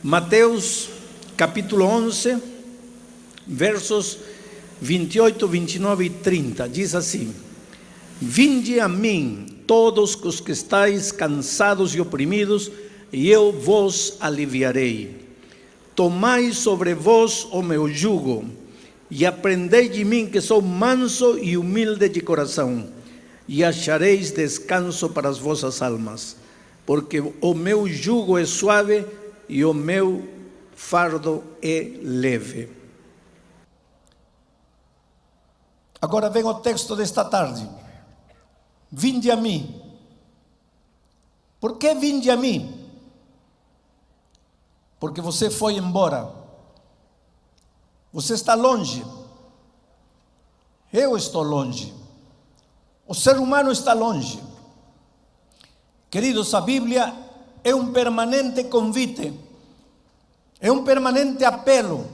Mateus capítulo 11, versos 28, 29 e 30, diz assim: Vinde a mim, todos os que estáis cansados e oprimidos, e eu vos aliviarei. Tomai sobre vós o meu jugo, e aprendei de mim, que sou manso e humilde de coração, e achareis descanso para as vossas almas, porque o meu jugo é suave e o meu fardo é leve. Agora vem o texto desta tarde. Vinde a mim. Por que vinde a mim? Porque você foi embora. Você está longe. Eu estou longe. O ser humano está longe. Queridos, a Bíblia é um permanente convite. É um permanente apelo.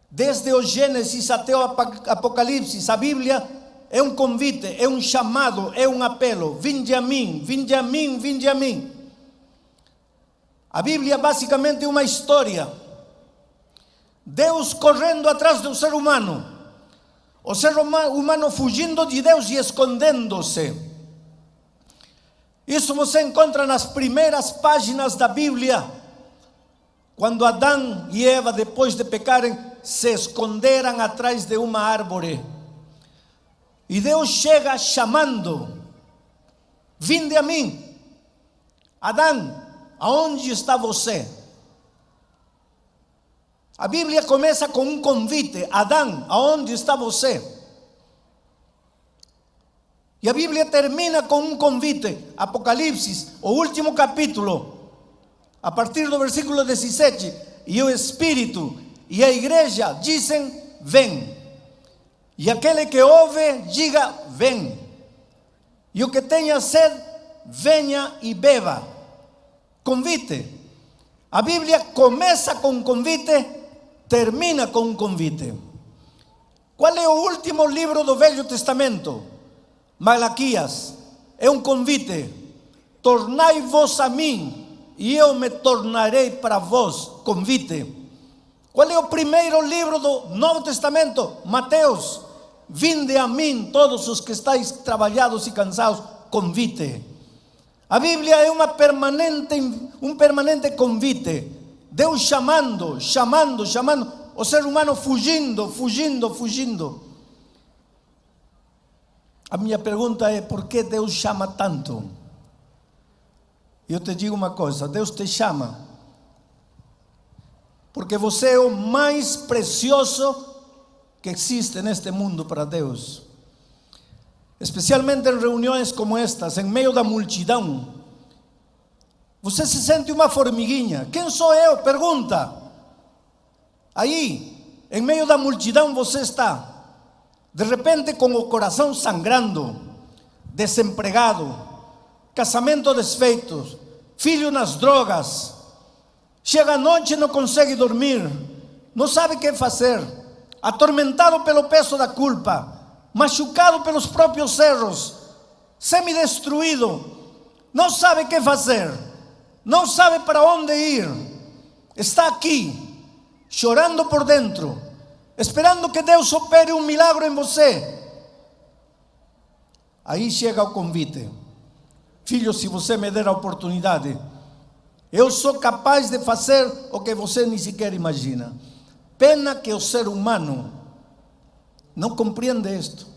Desde o Gênesis até o Apocalipse, a Bíblia é um convite, é um chamado, é um apelo. Vinde a mim, vinde a mim, vinde a mim. A Bíblia basicamente é uma história. Deus correndo atrás do ser humano. O ser humano fugindo de Deus e escondendo-se. Isso você encontra nas primeiras páginas da Bíblia. Quando Adão e Eva, depois de pecarem, se esconderam atrás de uma árvore. E Deus chega chamando: vinde a mim. Adão, aonde está você? A Bíblia começa com um convite: Adão, aonde está você? E a Bíblia termina com um convite. Apocalipse, o último capítulo, a partir do versículo 17, e o Espírito e a igreja dizem: vem. E aquele que ouve, diga: vem. E o que tenha sede, venha e beba. Convite. A Bíblia começa com um convite, termina com um convite. Qual é o último livro do Velho Testamento? Malaquias. É um convite: tornai-vos a mim, e eu me tornarei para vós. Convite. Qual é o primeiro livro do Novo Testamento? Mateus. Vinde a mim, todos os que estáis trabalhados e cansados. Convite. A Bíblia é um permanente convite. Deus chamando, chamando, chamando. O ser humano fugindo, fugindo, fugindo. A minha pergunta é: por que Deus chama tanto? Eu te digo uma coisa: Deus te chama porque você é o mais precioso que existe neste mundo para Deus. Especialmente em reuniões como estas, em meio da multidão, você se sente uma formiguinha. Quem sou eu? Pergunta. Aí, em meio da multidão você está, de repente com o coração sangrando, desempregado, casamento desfeito, filho nas drogas, chega à noite e não consegue dormir, não sabe o que fazer, atormentado pelo peso da culpa, machucado pelos próprios erros, semidestruído, não sabe o que fazer, não sabe para onde ir, está aqui, chorando por dentro, esperando que Deus opere um milagre em você. Aí chega o convite: filho, se você me der a oportunidade, eu sou capaz de fazer o que você nem sequer imagina. Pena que o ser humano não compreende isto.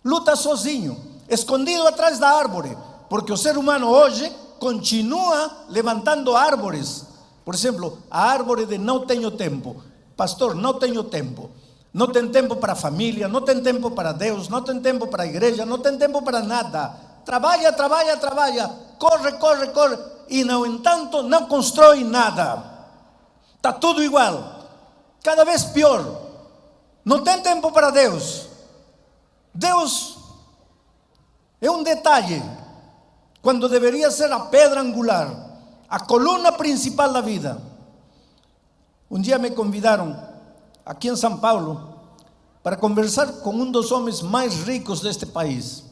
Luta sozinho, escondido atrás da árvore, porque o ser humano hoje continua levantando árvores. Por exemplo, a árvore de não tenho tempo. Pastor, não tenho tempo. Não tem tempo para a família, não tem tempo para Deus, não tem tempo para a igreja, não tem tempo para nada. Trabalha, trabalha, trabalha, corre, corre, corre, e no entanto não constrói nada. Está tudo igual, cada vez pior. Não tem tempo para Deus. Deus é um detalhe, quando deveria ser a pedra angular, a coluna principal da vida. Um dia me convidaram aqui em São Paulo para conversar com um dos homens mais ricos deste país.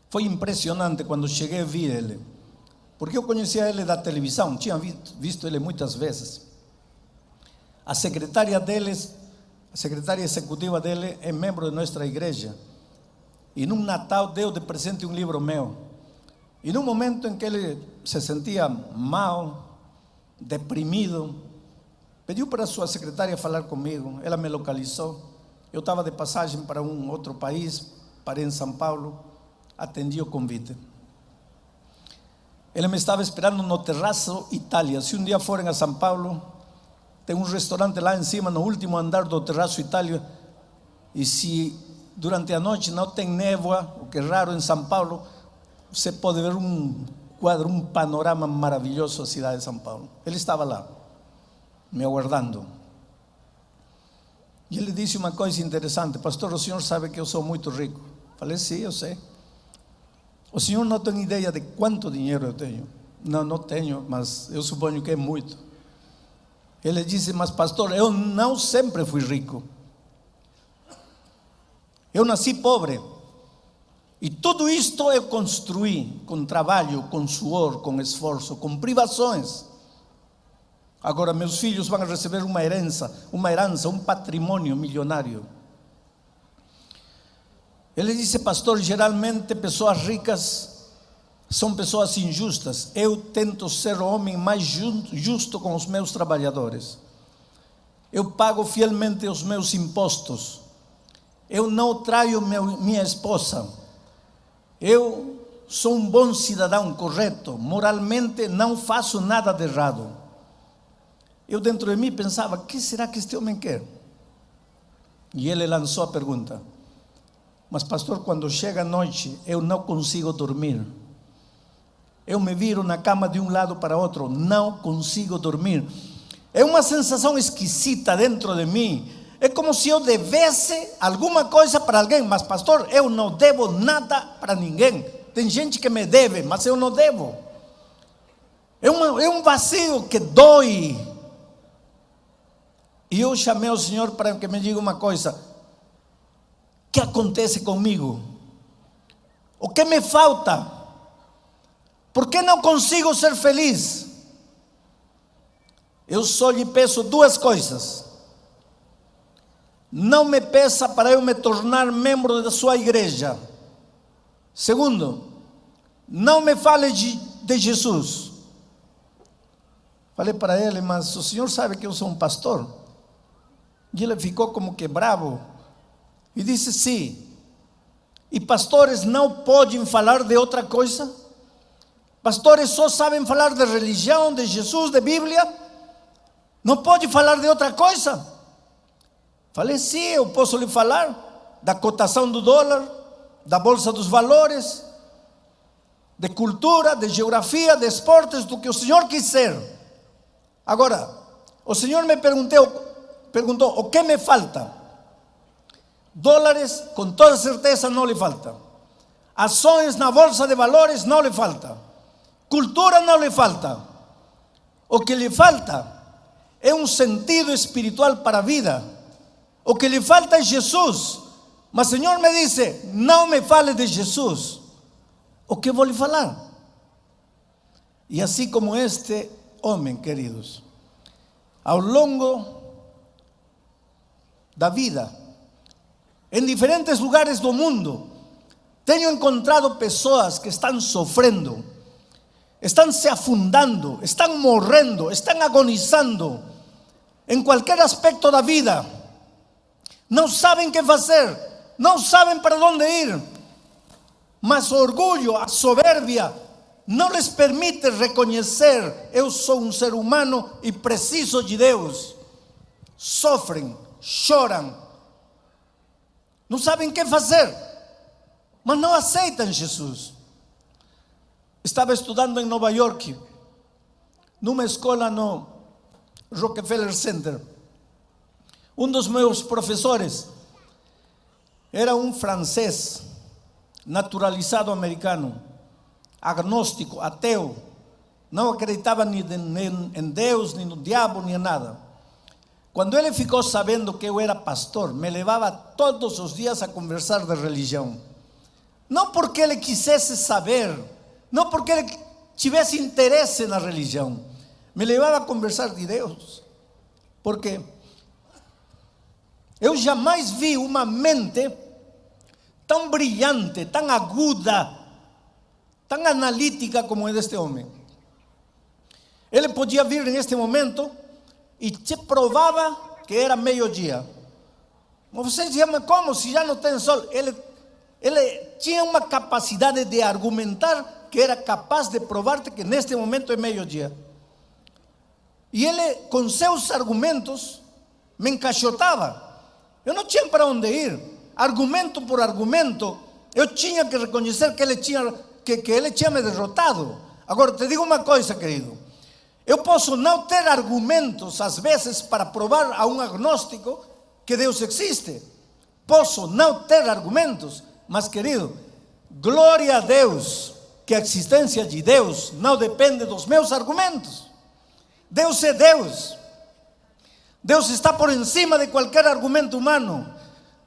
Foi impressionante quando cheguei a ver ele, porque eu conhecia ele da televisão, tinha visto ele muitas vezes. A secretária deles, a secretária executiva dele é membro de nossa igreja. E num Natal deu de presente um livro meu. E num momento em que ele se sentia mal, deprimido, pediu para a sua secretária falar comigo. Ela me localizou. Eu estava de passagem para um outro país, parei em São Paulo, atendi o convite. Ele me estava esperando no Terraço Itália. Se um dia forem a São Paulo, tem um restaurante lá em cima, no último andar do Terraço Itália. E se durante a noite não tem névoa, o que é raro em São Paulo, você pode ver um quadro, um panorama maravilhoso da cidade de São Paulo. Ele estava lá, me aguardando. E ele disse uma coisa interessante: pastor, o senhor sabe que eu sou muito rico? Falei, sim, eu sei. O senhor não tem ideia de quanto dinheiro eu tenho? Não, não tenho, mas eu suponho que é muito. Ele disse, mas pastor, eu não sempre fui rico. Eu nasci pobre. E tudo isto eu construí com trabalho, com suor, com esforço, com privações. Agora meus filhos vão receber uma herança, um patrimônio milionário. Ele disse, pastor, geralmente pessoas ricas são pessoas injustas. Eu tento ser o homem mais justo com os meus trabalhadores. Eu pago fielmente os meus impostos. Eu não traio minha esposa. Eu sou um bom cidadão, correto. Moralmente não faço nada de errado. Eu dentro de mim pensava, o que será que este homem quer? E ele lançou a pergunta, mas pastor, quando chega a noite, eu não consigo dormir. Eu me viro na cama de um lado para outro, não consigo dormir. É uma sensação esquisita dentro de mim. É como se eu devesse alguma coisa para alguém. Mas pastor, eu não devo nada para ninguém. Tem gente que me deve, mas eu não devo. É um vazio que dói. E eu chamei ao Senhor para que me diga uma coisa: o que acontece comigo? O que me falta? Por que não consigo ser feliz? Eu só lhe peço duas coisas. Não me peça para eu me tornar membro da sua igreja. Segundo, não me fale de Jesus. Falei para ele, mas o senhor sabe que eu sou um pastor? E ele ficou como que bravo. E disse, sim. E pastores não podem falar de outra coisa? Pastores só sabem falar de religião, de Jesus, de Bíblia? Não pode falar de outra coisa? Falei, sim, eu posso lhe falar da cotação do dólar, da bolsa dos valores, de cultura, de geografia, de esportes, do que o senhor quiser. Agora, o senhor me perguntou, o que me falta? Dólares, com toda certeza não lhe falta. Ações na bolsa de valores não lhe falta. Cultura não lhe falta. O que lhe falta é um sentido espiritual para a vida. O que lhe falta é Jesus. Mas o Senhor me disse, não me fale de Jesus. O que vou lhe falar? E assim como este homem, queridos, ao longo da vida, em diferentes lugares do mundo, tenho encontrado pessoas que estão sofrendo, estão se afundando, estão morrendo, estão agonizando em qualquer aspecto da vida. Não sabem o que fazer, não sabem para onde ir, mas o orgulho, a soberbia, não lhes permite reconhecer, eu sou um ser humano e preciso de Deus. Sofrem, choram, não sabem o que fazer, mas não aceitam Jesus. Estava estudando em Nova York, numa escola no Rockefeller Center. Um dos meus professores era um francês, naturalizado americano, agnóstico, ateu, não acreditava nem em Deus, nem no diabo, nem em nada. Quando ele ficou sabendo que eu era pastor, me levava todos os dias a conversar de religião. Não porque ele quisesse saber, não porque ele tivesse interesse na religião. Me levava a conversar de Deus, porque eu jamais vi uma mente tão brilhante, tão aguda, tão analítica como é deste homem. Ele podia vir neste momento e te provava que era meio-dia. Mas você dizia, mas como se já não tem sol? Ele tinha uma capacidade de argumentar que era capaz de provar-te que neste momento é meio-dia. E ele, com seus argumentos, me encaixotava. Eu não tinha para onde ir. Argumento por argumento, eu tinha que reconhecer que ele tinha me derrotado. Agora, te digo uma coisa, querido. Eu posso não ter argumentos, às vezes, para provar a um agnóstico que Deus existe. Posso não ter argumentos, mas, querido, glória a Deus, que a existência de Deus não depende dos meus argumentos. Deus é Deus. Deus está por encima de qualquer argumento humano.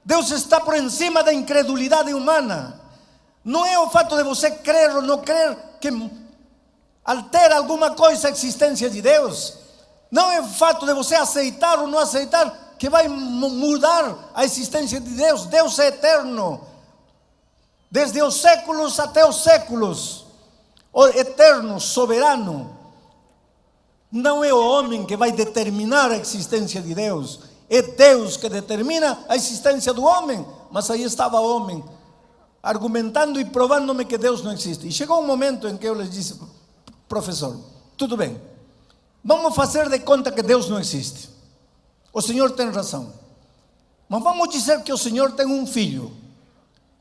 Deus está por encima da incredulidade humana. Não é o fato de você crer ou não crer que altera alguma coisa a existência de Deus. Não é o fato de você aceitar ou não aceitar que vai mudar a existência de Deus. Deus é eterno, desde os séculos até os séculos, o eterno, soberano. Não é o homem que vai determinar a existência de Deus, é Deus que determina a existência do homem. Mas aí estava o homem argumentando e provando-me que Deus não existe. E chegou um momento em que eu lhes disse, professor, tudo bem, vamos fazer de conta que Deus não existe. O senhor tem razão, mas vamos dizer que o senhor tem um filho,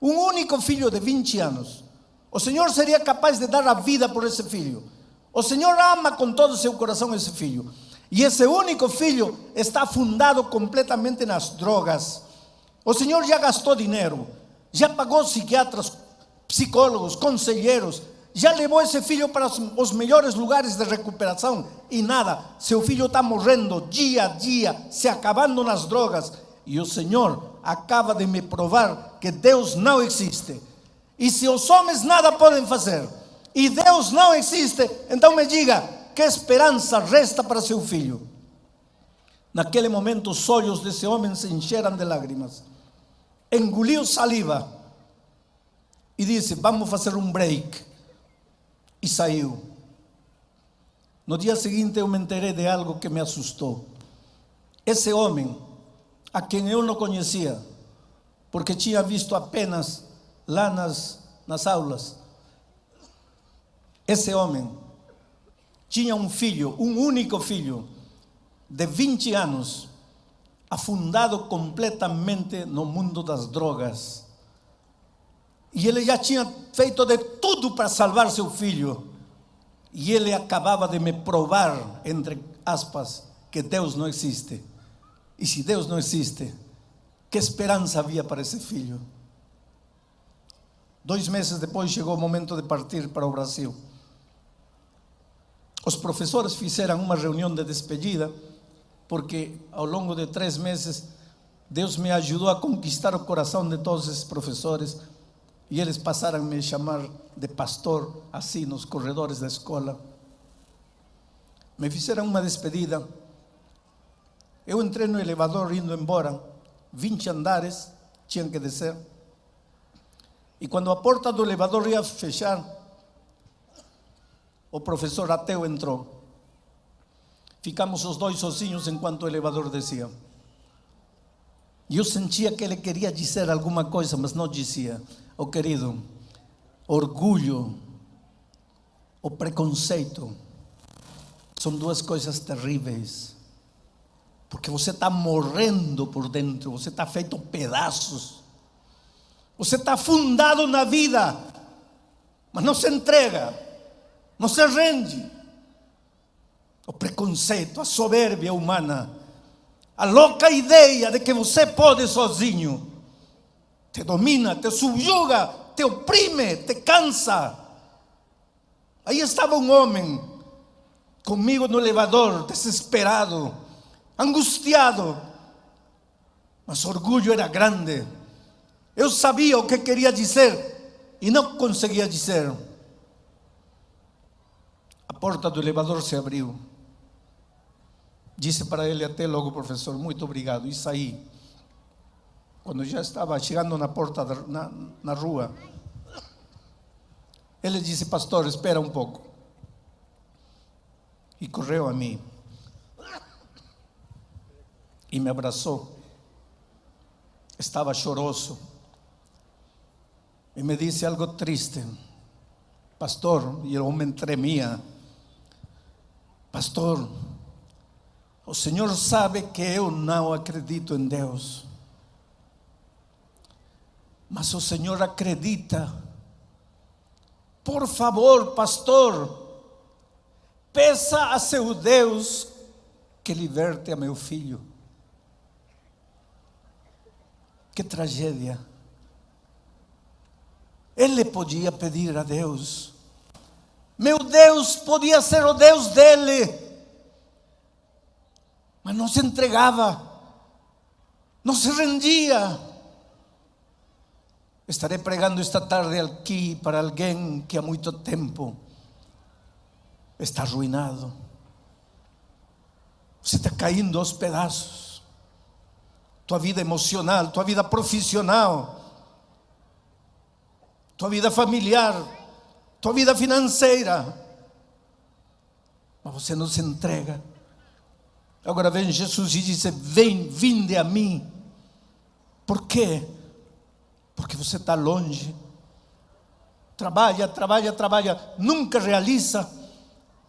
um único filho de 20 anos. O senhor seria capaz de dar a vida por esse filho. O senhor ama com todo o seu coração esse filho. E esse único filho está afundado completamente nas drogas. O senhor já gastou dinheiro, já pagou psiquiatras, psicólogos, conselheiros, já levou esse filho para os melhores lugares de recuperação e nada. Seu filho está morrendo dia a dia, se acabando nas drogas. E o Senhor acaba de me provar que Deus não existe. E se os homens nada podem fazer e Deus não existe, então me diga, que esperança resta para seu filho? Naquele momento os olhos desse homem se encheram de lágrimas. Engoliu saliva e disse, vamos fazer um break. E saiu. No dia seguinte eu me enterei de algo que me assustou. Esse homem, a quem eu não conhecia, porque tinha visto apenas lá nas aulas, esse homem tinha um filho, um único filho, de 20 anos, afundado completamente no mundo das drogas. E ele já tinha feito de tudo para salvar seu filho. E ele acabava de me provar, entre aspas, que Deus não existe. E se Deus não existe, que esperança havia para esse filho? 2 meses depois chegou o momento de partir para o Brasil. Os professores fizeram uma reunião de despedida, porque ao longo de 3 meses, Deus me ajudou a conquistar o coração de todos esses professores. E eles passaram a me chamar de pastor, assim, nos corredores da escola. Me fizeram uma despedida. Eu entrei no elevador indo embora, 20 andares, tinham que descer. E quando a porta do elevador ia fechar, o professor ateu entrou. Ficamos os dois sozinhos enquanto o elevador descia. E eu sentia que ele queria dizer alguma coisa, mas não dizia. Oh querido, orgulho, o preconceito, são 2 coisas terríveis. Porque você está morrendo por dentro, você está feito pedaços. Você está afundado na vida, mas não se entrega, não se rende. O preconceito, a soberbia humana, a louca ideia de que você pode sozinho, te domina, te subjuga, te oprime, te cansa. Aí estava um homem comigo no elevador, desesperado, angustiado, mas o orgulho era grande. Eu sabia o que queria dizer e não conseguia dizer. porta do elevador se abriu. Disse para ele: até logo, professor, muito obrigado. E saí. Quando já estava chegando na porta, na rua, ele disse: pastor, espera um pouco. E correu a mim e me abraçou. Estava choroso e me disse algo triste. Pastor, e o homem tremia. Pastor, o senhor sabe que eu não acredito em Deus, mas o senhor acredita. Por favor, pastor, peça a seu Deus que liberte a meu filho. Que tragédia. Ele podia pedir a Deus. Meu Deus podia ser o Deus dele, mas não se entregava, não se rendia. Estarei pregando esta tarde aqui para alguém que há muito tempo está arruinado. Você está caindo aos pedaços. Tua vida emocional, tua vida profissional, tua vida familiar, tua vida financeira. Mas você não se entrega. Agora vem Jesus e diz: vinde a mim. Por quê? Porque você está longe. Trabalha, nunca realiza.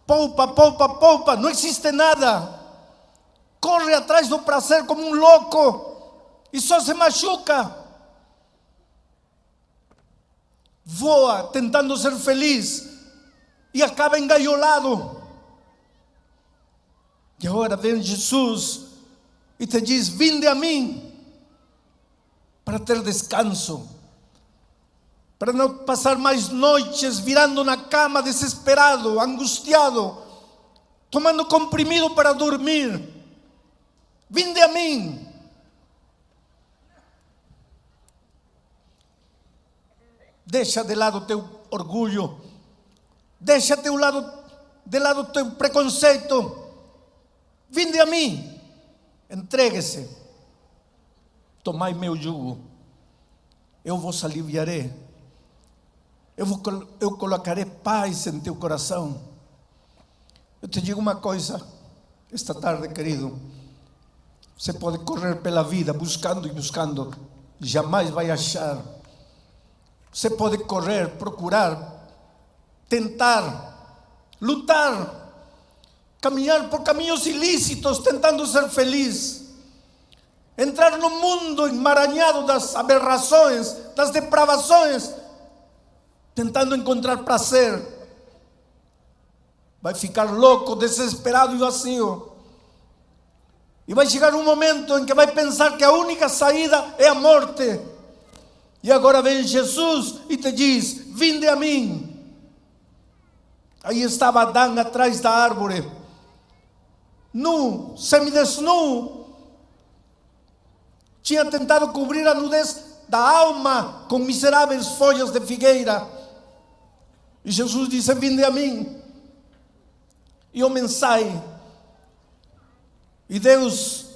Poupa, não existe nada. Corre atrás do prazer como um louco e só se machuca. Voa tentando ser feliz e acaba engaiolado. E agora vem Jesus e te diz: vinde a mim, para ter descanso, para não passar mais noites virando na cama desesperado, angustiado, tomando comprimido para dormir. Vinde a mim. Deixa de lado teu orgulho, deixa de lado teu preconceito. Vinde a mim, entregue-se, tomai meu jugo, eu vos aliviarei, eu colocarei paz em teu coração. Eu te digo uma coisa, esta tarde, querido, você pode correr pela vida buscando e buscando, jamais vai achar. Você pode correr, procurar, tentar, lutar, caminhar por caminhos ilícitos, tentando ser feliz, entrar no mundo emaranhado das aberrações, das depravações, tentando encontrar prazer. Vai ficar louco, desesperado e vazio. E vai chegar um momento em que vai pensar que a única saída é a morte. E agora vem Jesus e te diz: vinde a mim. Aí estava Adão atrás da árvore, nu, semidesnu. Tinha tentado cobrir a nudez da alma com miseráveis folhas de figueira. E Jesus disse: vinde a mim. E o homem sai. E Deus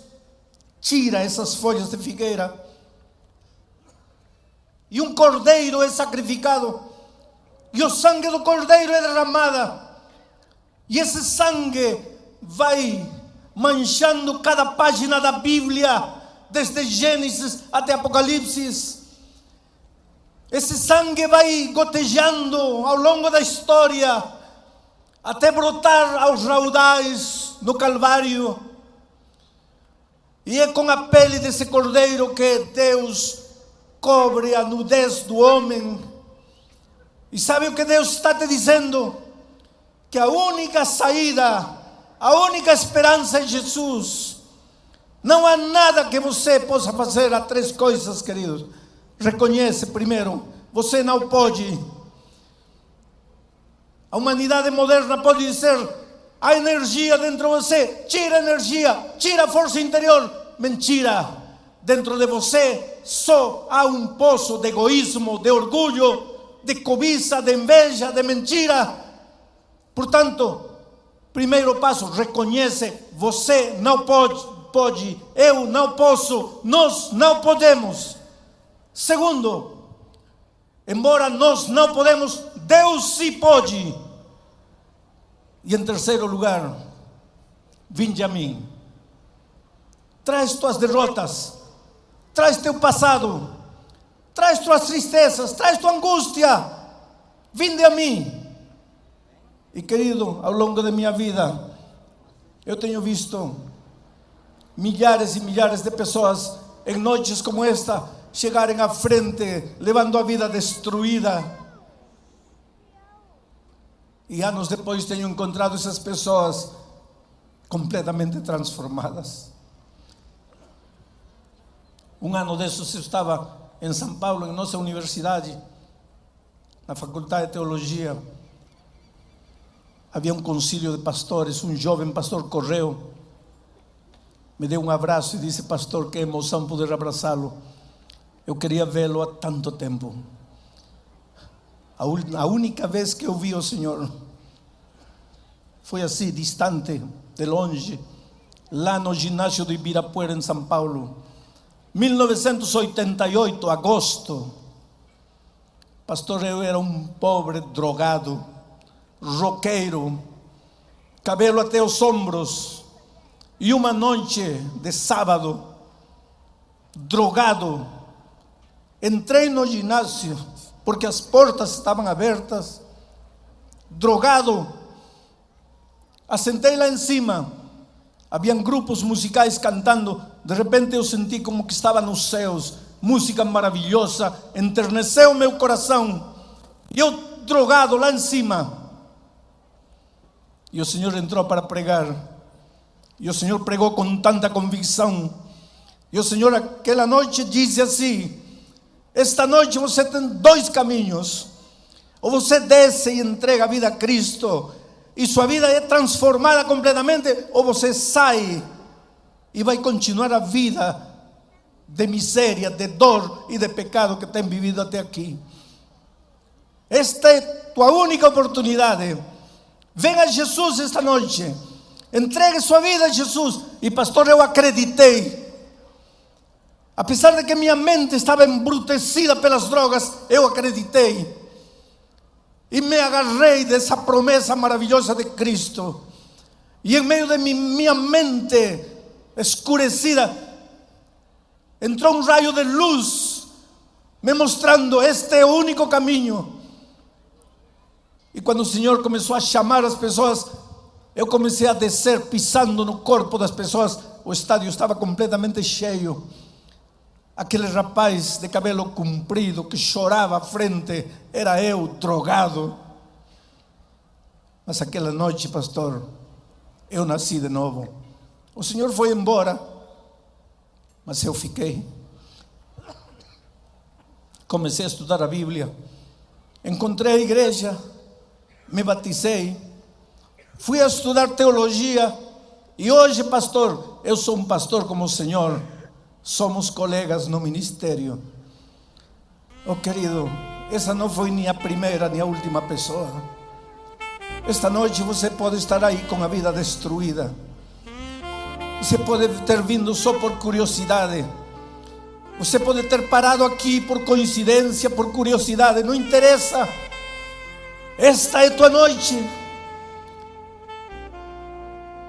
tira essas folhas de figueira. E um cordeiro é sacrificado. E o sangue do cordeiro é derramado. E esse sangue vai manchando cada página da Bíblia, desde Gênesis até Apocalipse. Esse sangue vai gotejando ao longo da história, até brotar aos raudais no Calvário. E é com a pele desse cordeiro que Deus cobre a nudez do homem. E sabe o que Deus está te dizendo? Que a única saída, a única esperança é Jesus. Não há nada que você possa fazer. Há três coisas, queridos. Reconhece primeiro, você não pode. A humanidade moderna pode dizer: há energia dentro de você, tira a energia, tira a força interior. Mentira. Dentro de você só há um poço de egoísmo, de orgulho, de cobiça, de inveja, de mentira. Portanto, Primeiro passo, reconhece, você não pode, eu não posso, nós não podemos. Segundo, embora nós não podemos, Deus sim pode. E em terceiro lugar, vinde a mim. Traz tuas derrotas, traz teu passado, traz tuas tristezas, traz tua angústia. Vinde a mim. E querido, ao longo da minha vida, eu tenho visto milhares e milhares de pessoas em noites como esta chegarem à frente, levando a vida destruída. E anos depois tenho encontrado essas pessoas completamente transformadas. Um ano desses eu estava em São Paulo, em nossa universidade, na Faculdade de Teologia. Havia um concílio de pastores, um jovem pastor correu, me deu um abraço e disse: pastor, que emoção poder abraçá-lo. Eu queria vê-lo há tanto tempo. A única vez que eu vi o Senhor foi assim, distante, de longe, lá no ginásio do Ibirapuera, em São Paulo. 1988, agosto. Pastor, eu era um pobre drogado, roqueiro, cabelo até os ombros. E uma noite de sábado, drogado, entrei no ginásio, porque as portas estavam abertas, drogado, assentei lá em cima, haviam grupos musicais cantando, de repente eu senti como que estava nos céus, música maravilhosa, enterneceu meu coração, e eu drogado lá em cima, e o Senhor entrou para pregar, e o Senhor pregou com tanta convicção, e o Senhor aquela noite disse assim: esta noite você tem dois caminhos, ou você desce e entrega a vida a Cristo, e sua vida é transformada completamente, ou você sai e vai continuar a vida de miséria, de dor e de pecado que tem vivido até aqui. Esta é tua única oportunidade. Venha a Jesus esta noite, entregue sua vida a Jesus. E pastor, eu acreditei. Apesar de que minha mente estava embrutecida pelas drogas, eu acreditei. E me agarrei dessa promessa maravilhosa de Cristo. E em meio de minha mente escurecida, entrou um raio de luz, me mostrando: este é o único caminho. E quando o Senhor começou a chamar as pessoas, eu comecei a descer, pisando no corpo das pessoas. O estádio estava completamente cheio. Aquele rapaz de cabelo comprido que chorava à frente era eu, drogado. Mas aquela noite, pastor, eu nasci de novo. O Senhor foi embora, mas eu fiquei. Comecei a estudar a Bíblia, encontrei a igreja, me batizei, fui a estudar teologia, e hoje, pastor, eu sou um pastor como o Senhor. Somos colegas no ministério. Oh querido, essa não foi nem a primeira nem a última pessoa. Esta noite você pode estar aí com a vida destruída. Você pode ter vindo só por curiosidade. Você pode ter parado aqui por coincidência, por curiosidade. Não interessa. Esta é tua noite.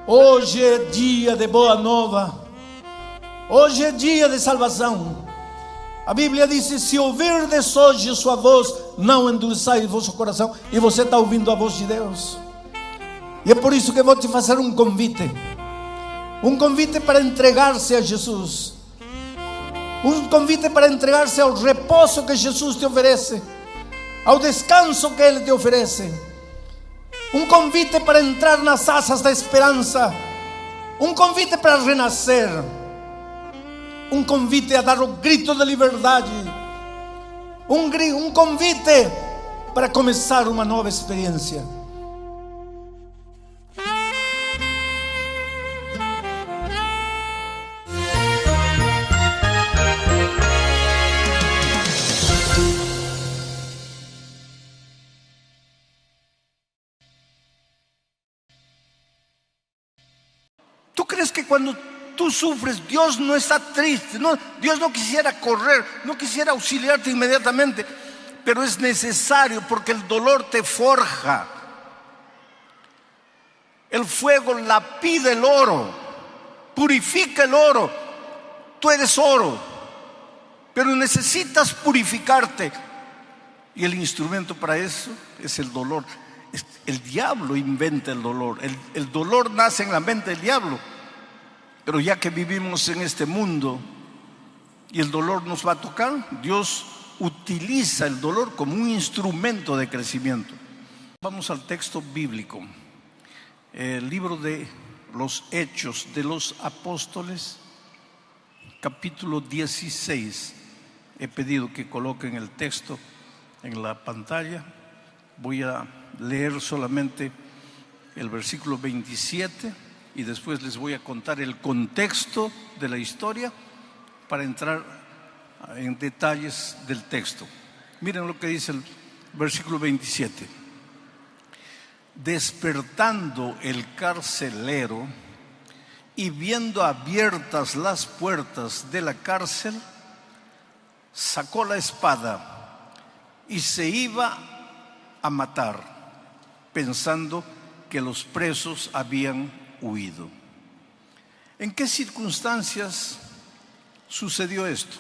Hoje é dia de boa nova. Hoje é dia de salvação. A Bíblia diz: se ouvirdes hoje sua voz, não endureçais vosso coração. E você está ouvindo a voz de Deus. E é por isso que vou te fazer um convite. Um convite para entregar-se a Jesus. Um convite para entregar-se ao repouso que Jesus te oferece, ao descanso que Ele te oferece. Um convite para entrar nas asas da esperança. Um convite para renascer. Um convite a dar o grito de liberdade. Um convite para começar uma nova experiência. cuando tú sufres, Dios no está triste, no, Dios no quisiera correr, no quisiera auxiliarte inmediatamente, pero es necesario porque el dolor te forja. El fuego lapida el oro, purifica el oro. Tú eres oro, pero necesitas purificarte. Y el instrumento para eso es el dolor. El diablo inventa el dolor. El dolor nace en la mente del diablo. Pero ya que vivimos en este mundo y el dolor nos va a tocar, Dios utiliza el dolor como un instrumento de crecimiento. Vamos al texto bíblico. El libro de los Hechos de los Apóstoles, capítulo 16. He pedido que coloquen el texto en la pantalla. Voy a leer solamente el versículo 27 y después les voy a contar el contexto de la historia para entrar en detalles del texto. Miren lo que dice el versículo 27. Despertando el carcelero y viendo abiertas las puertas de la cárcel, sacó la espada y se iba a matar, pensando que los presos habían huido. ¿En qué circunstancias sucedió esto?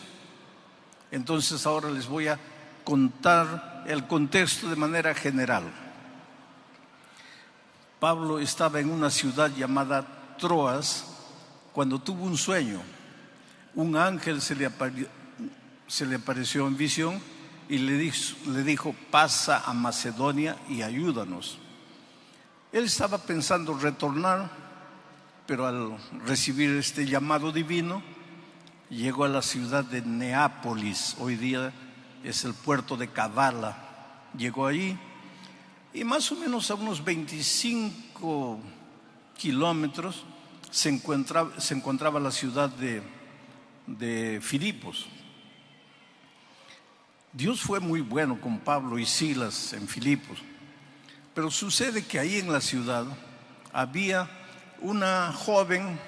Entonces ahora les voy a contar el contexto de manera general. Pablo estaba en una ciudad llamada Troas cuando tuvo un sueño. Un ángel se le apareció en visión y le dijo: pasa a Macedonia y ayúdanos. Él estaba pensando retornar, pero al recibir este llamado divino, llegó a la ciudad de Neápolis. Hoy día es el puerto de Kavala. Llegó allí y más o menos a unos 25 kilómetros se encontraba la ciudad de Filipos. Dios fue muy bueno con Pablo y Silas en Filipos, pero sucede que ahí en la ciudad había una joven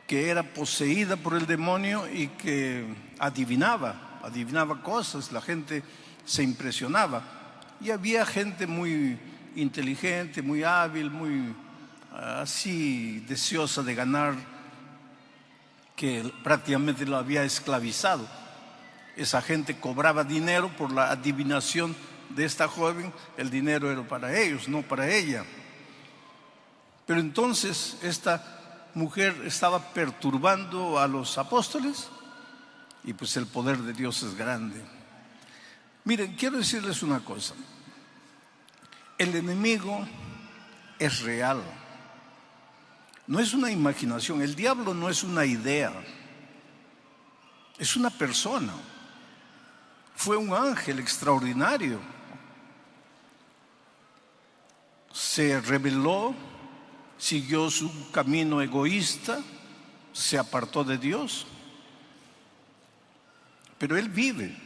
que era poseída por el demonio y que adivinaba cosas. La gente se impresionaba y había gente muy inteligente, muy hábil, muy así deseosa de ganar, que prácticamente lo había esclavizado. Esa gente cobraba dinero por la adivinación de esta joven. El dinero era para ellos, no para ella. Pero entonces esta mujer estaba perturbando a los apóstoles y pues el poder de Dios es grande. Miren, quiero decirles una cosa. El enemigo es real. No es una imaginación. El diablo no es una idea. Es una persona. Fue un ángel extraordinario. Se rebeló, siguió su camino egoísta, se apartó de Dios. Pero él vive.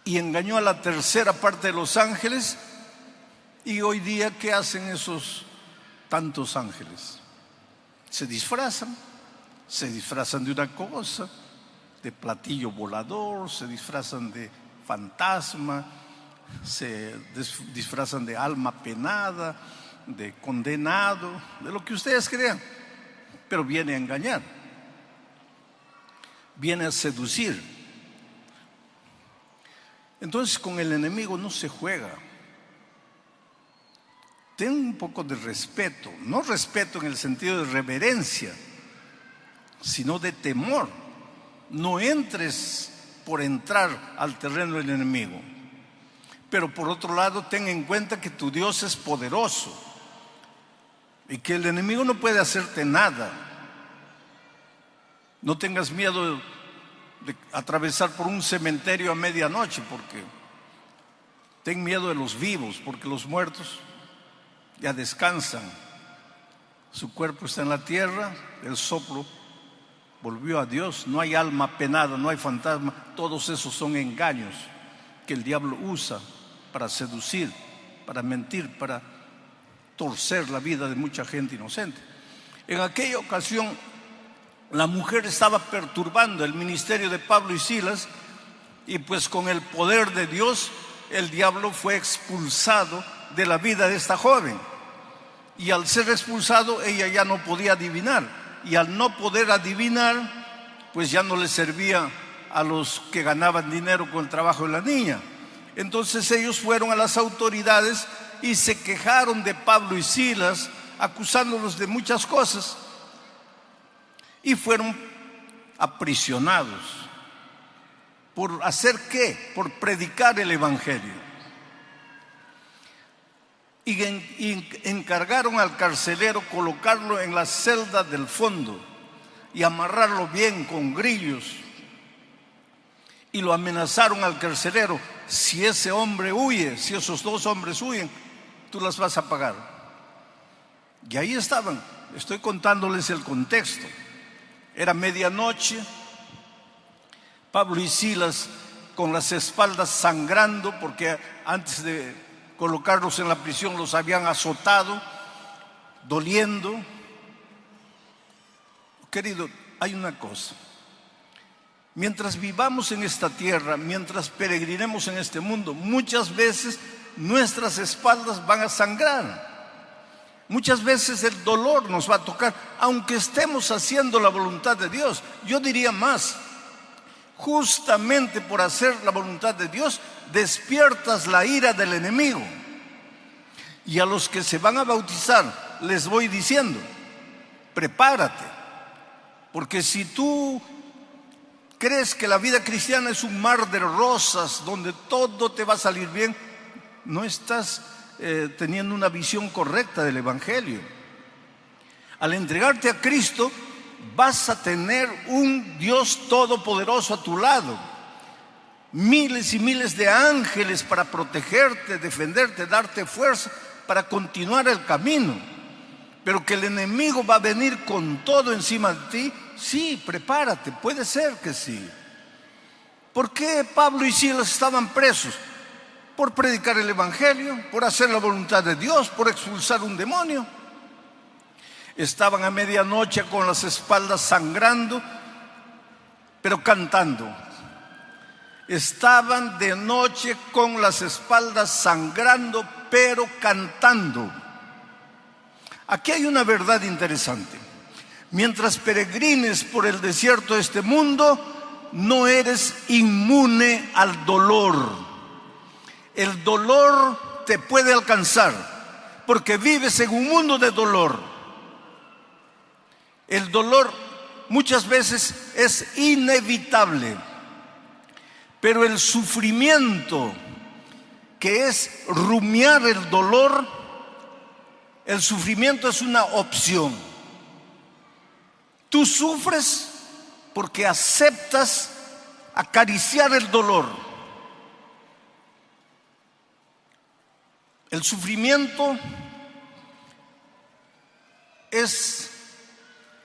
Y engañó a la tercera parte de los ángeles. Y hoy día, ¿qué hacen esos tantos ángeles? Se disfrazan de una cosa, de platillo volador, se disfrazan de fantasma, se disfrazan de alma penada, de condenado, de lo que ustedes crean, pero viene a engañar, viene a seducir. Entonces con el enemigo no se juega. Ten un poco de respeto, no respeto en el sentido de reverencia, sino de temor. No entres por entrar al terreno del enemigo. Pero por otro lado, ten en cuenta que tu Dios es poderoso y que el enemigo no puede hacerte nada. No tengas miedo de atravesar por un cementerio a medianoche, porque ten miedo de los vivos, porque los muertos ya descansan. Su cuerpo está en la tierra, el soplo volvió a Dios. No hay alma penada, no hay fantasma. Todos esos son engaños que el diablo usa para seducir, para mentir, para torcer la vida de mucha gente inocente. En aquella ocasión, la mujer estaba perturbando el ministerio de Pablo y Silas, y pues con el poder de Dios, el diablo fue expulsado de la vida de esta joven. Y al ser expulsado, ella ya no podía adivinar. Y al no poder adivinar, pues ya no le servía a los que ganaban dinero con el trabajo de la niña. Entonces ellos fueron a las autoridades y se quejaron de Pablo y Silas, acusándolos de muchas cosas. Y fueron aprisionados. ¿Por hacer qué? Por predicar el evangelio. Y encargaron al carcelero colocarlo en la celda del fondo y amarrarlo bien con grillos. Y lo amenazaron al carcelero: si ese hombre huye, si esos dos hombres huyen, tú las vas a pagar. Y ahí estaban. Estoy contándoles el contexto. Era medianoche. Pablo y Silas con las espaldas sangrando, porque antes de colocarlos en la prisión los habían azotado, doliendo. Querido, hay una cosa. Mientras vivamos en esta tierra, mientras peregrinemos en este mundo, muchas veces nuestras espaldas van a sangrar. Muchas veces el dolor nos va a tocar, aunque estemos haciendo la voluntad de Dios. Yo diría más, justamente por hacer la voluntad de Dios, despiertas la ira del enemigo. Y a los que se van a bautizar, les voy diciendo, prepárate. Porque si tú crees que la vida cristiana es un mar de rosas donde todo te va a salir bien, no estás teniendo una visión correcta del evangelio. Al entregarte a Cristo, vas a tener un Dios todopoderoso a tu lado, miles y miles de ángeles para protegerte, defenderte, darte fuerza para continuar el camino. Pero que el enemigo va a venir con todo encima de ti, sí, prepárate, puede ser que sí. ¿Por qué Pablo y Silas estaban presos? Por predicar el evangelio, por hacer la voluntad de Dios, por expulsar un demonio. Estaban a medianoche con las espaldas sangrando, pero cantando. Estaban de noche con las espaldas sangrando, pero cantando. Aquí hay una verdad interesante. Mientras peregrines por el desierto de este mundo, no eres inmune al dolor. El dolor te puede alcanzar, porque vives en un mundo de dolor. El dolor muchas veces es inevitable, pero el sufrimiento, que es rumiar el dolor, el sufrimiento es una opción. Tú sufres porque aceptas acariciar el dolor. El sufrimiento es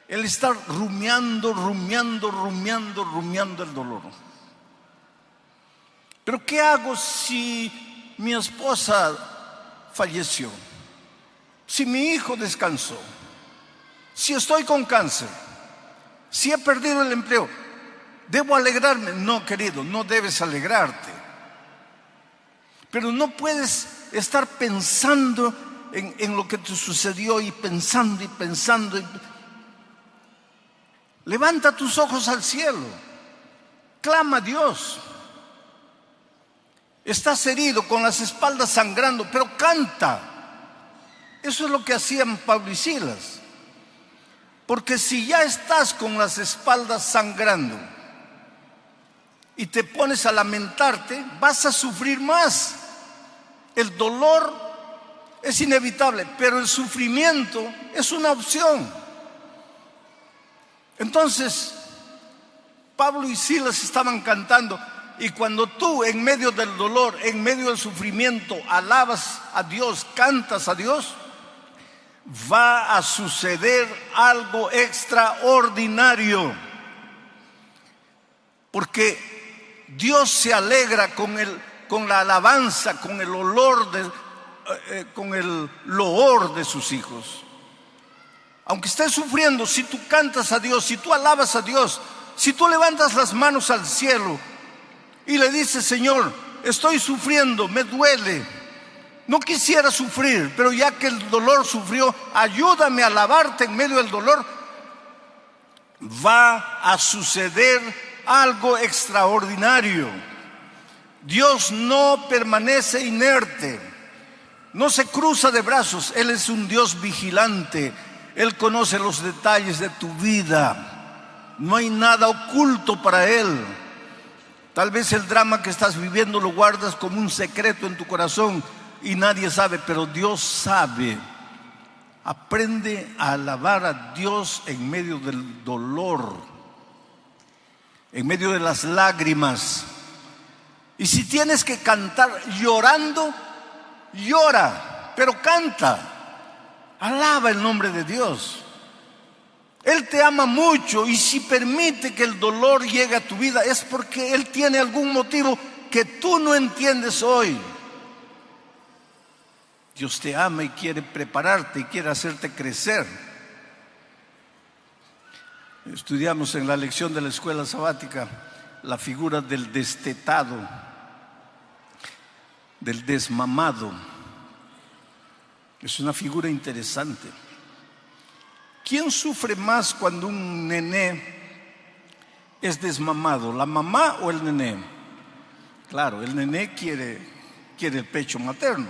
el estar rumiando el dolor. Pero ¿qué hago si mi esposa falleció? Si mi hijo descansó, si estoy con cáncer, si he perdido el empleo, ¿debo alegrarme? No, querido, no debes alegrarte. Pero no puedes estar pensando en lo que te sucedió y pensando. Levanta tus ojos al cielo, clama a Dios. Estás herido, con las espaldas sangrando, pero canta. Eso es lo que hacían Pablo y Silas. Porque si ya estás con las espaldas sangrando y te pones a lamentarte, vas a sufrir más. El dolor es inevitable, pero el sufrimiento es una opción. Entonces, Pablo y Silas estaban cantando, y cuando tú en medio del dolor, en medio del sufrimiento, alabas a Dios, cantas a Dios, va a suceder algo extraordinario. Porque Dios se alegra con la alabanza, con el olor, con el loor de sus hijos. aunque estés sufriendo, si tú cantas a Dios, si tú alabas a Dios, si tú levantas las manos al cielo y le dices: Señor, estoy sufriendo, me duele, no quisiera sufrir, pero ya que el dolor sufrió, ayúdame a alabarte en medio del dolor, va a suceder algo extraordinario. Dios no permanece inerte, no se cruza de brazos. Él es un Dios vigilante. Él conoce los detalles de tu vida. No hay nada oculto para Él. Tal vez el drama que estás viviendo lo guardas como un secreto en tu corazón y nadie sabe, pero Dios sabe. Aprende a alabar a Dios en medio del dolor, en medio de las lágrimas. Y si tienes que cantar llorando, llora, pero canta. Alaba el nombre de Dios. Él te ama mucho, y si permite que el dolor llegue a tu vida es porque Él tiene algún motivo que tú no entiendes hoy. Dios te ama y quiere prepararte y quiere hacerte crecer. Estudiamos en la lección de la escuela sabática la figura del destetado, del desmamado. Es una figura interesante. ¿Quién sufre más cuando un nené es desmamado? ¿La mamá o el nené? Claro, el nené quiere el pecho materno.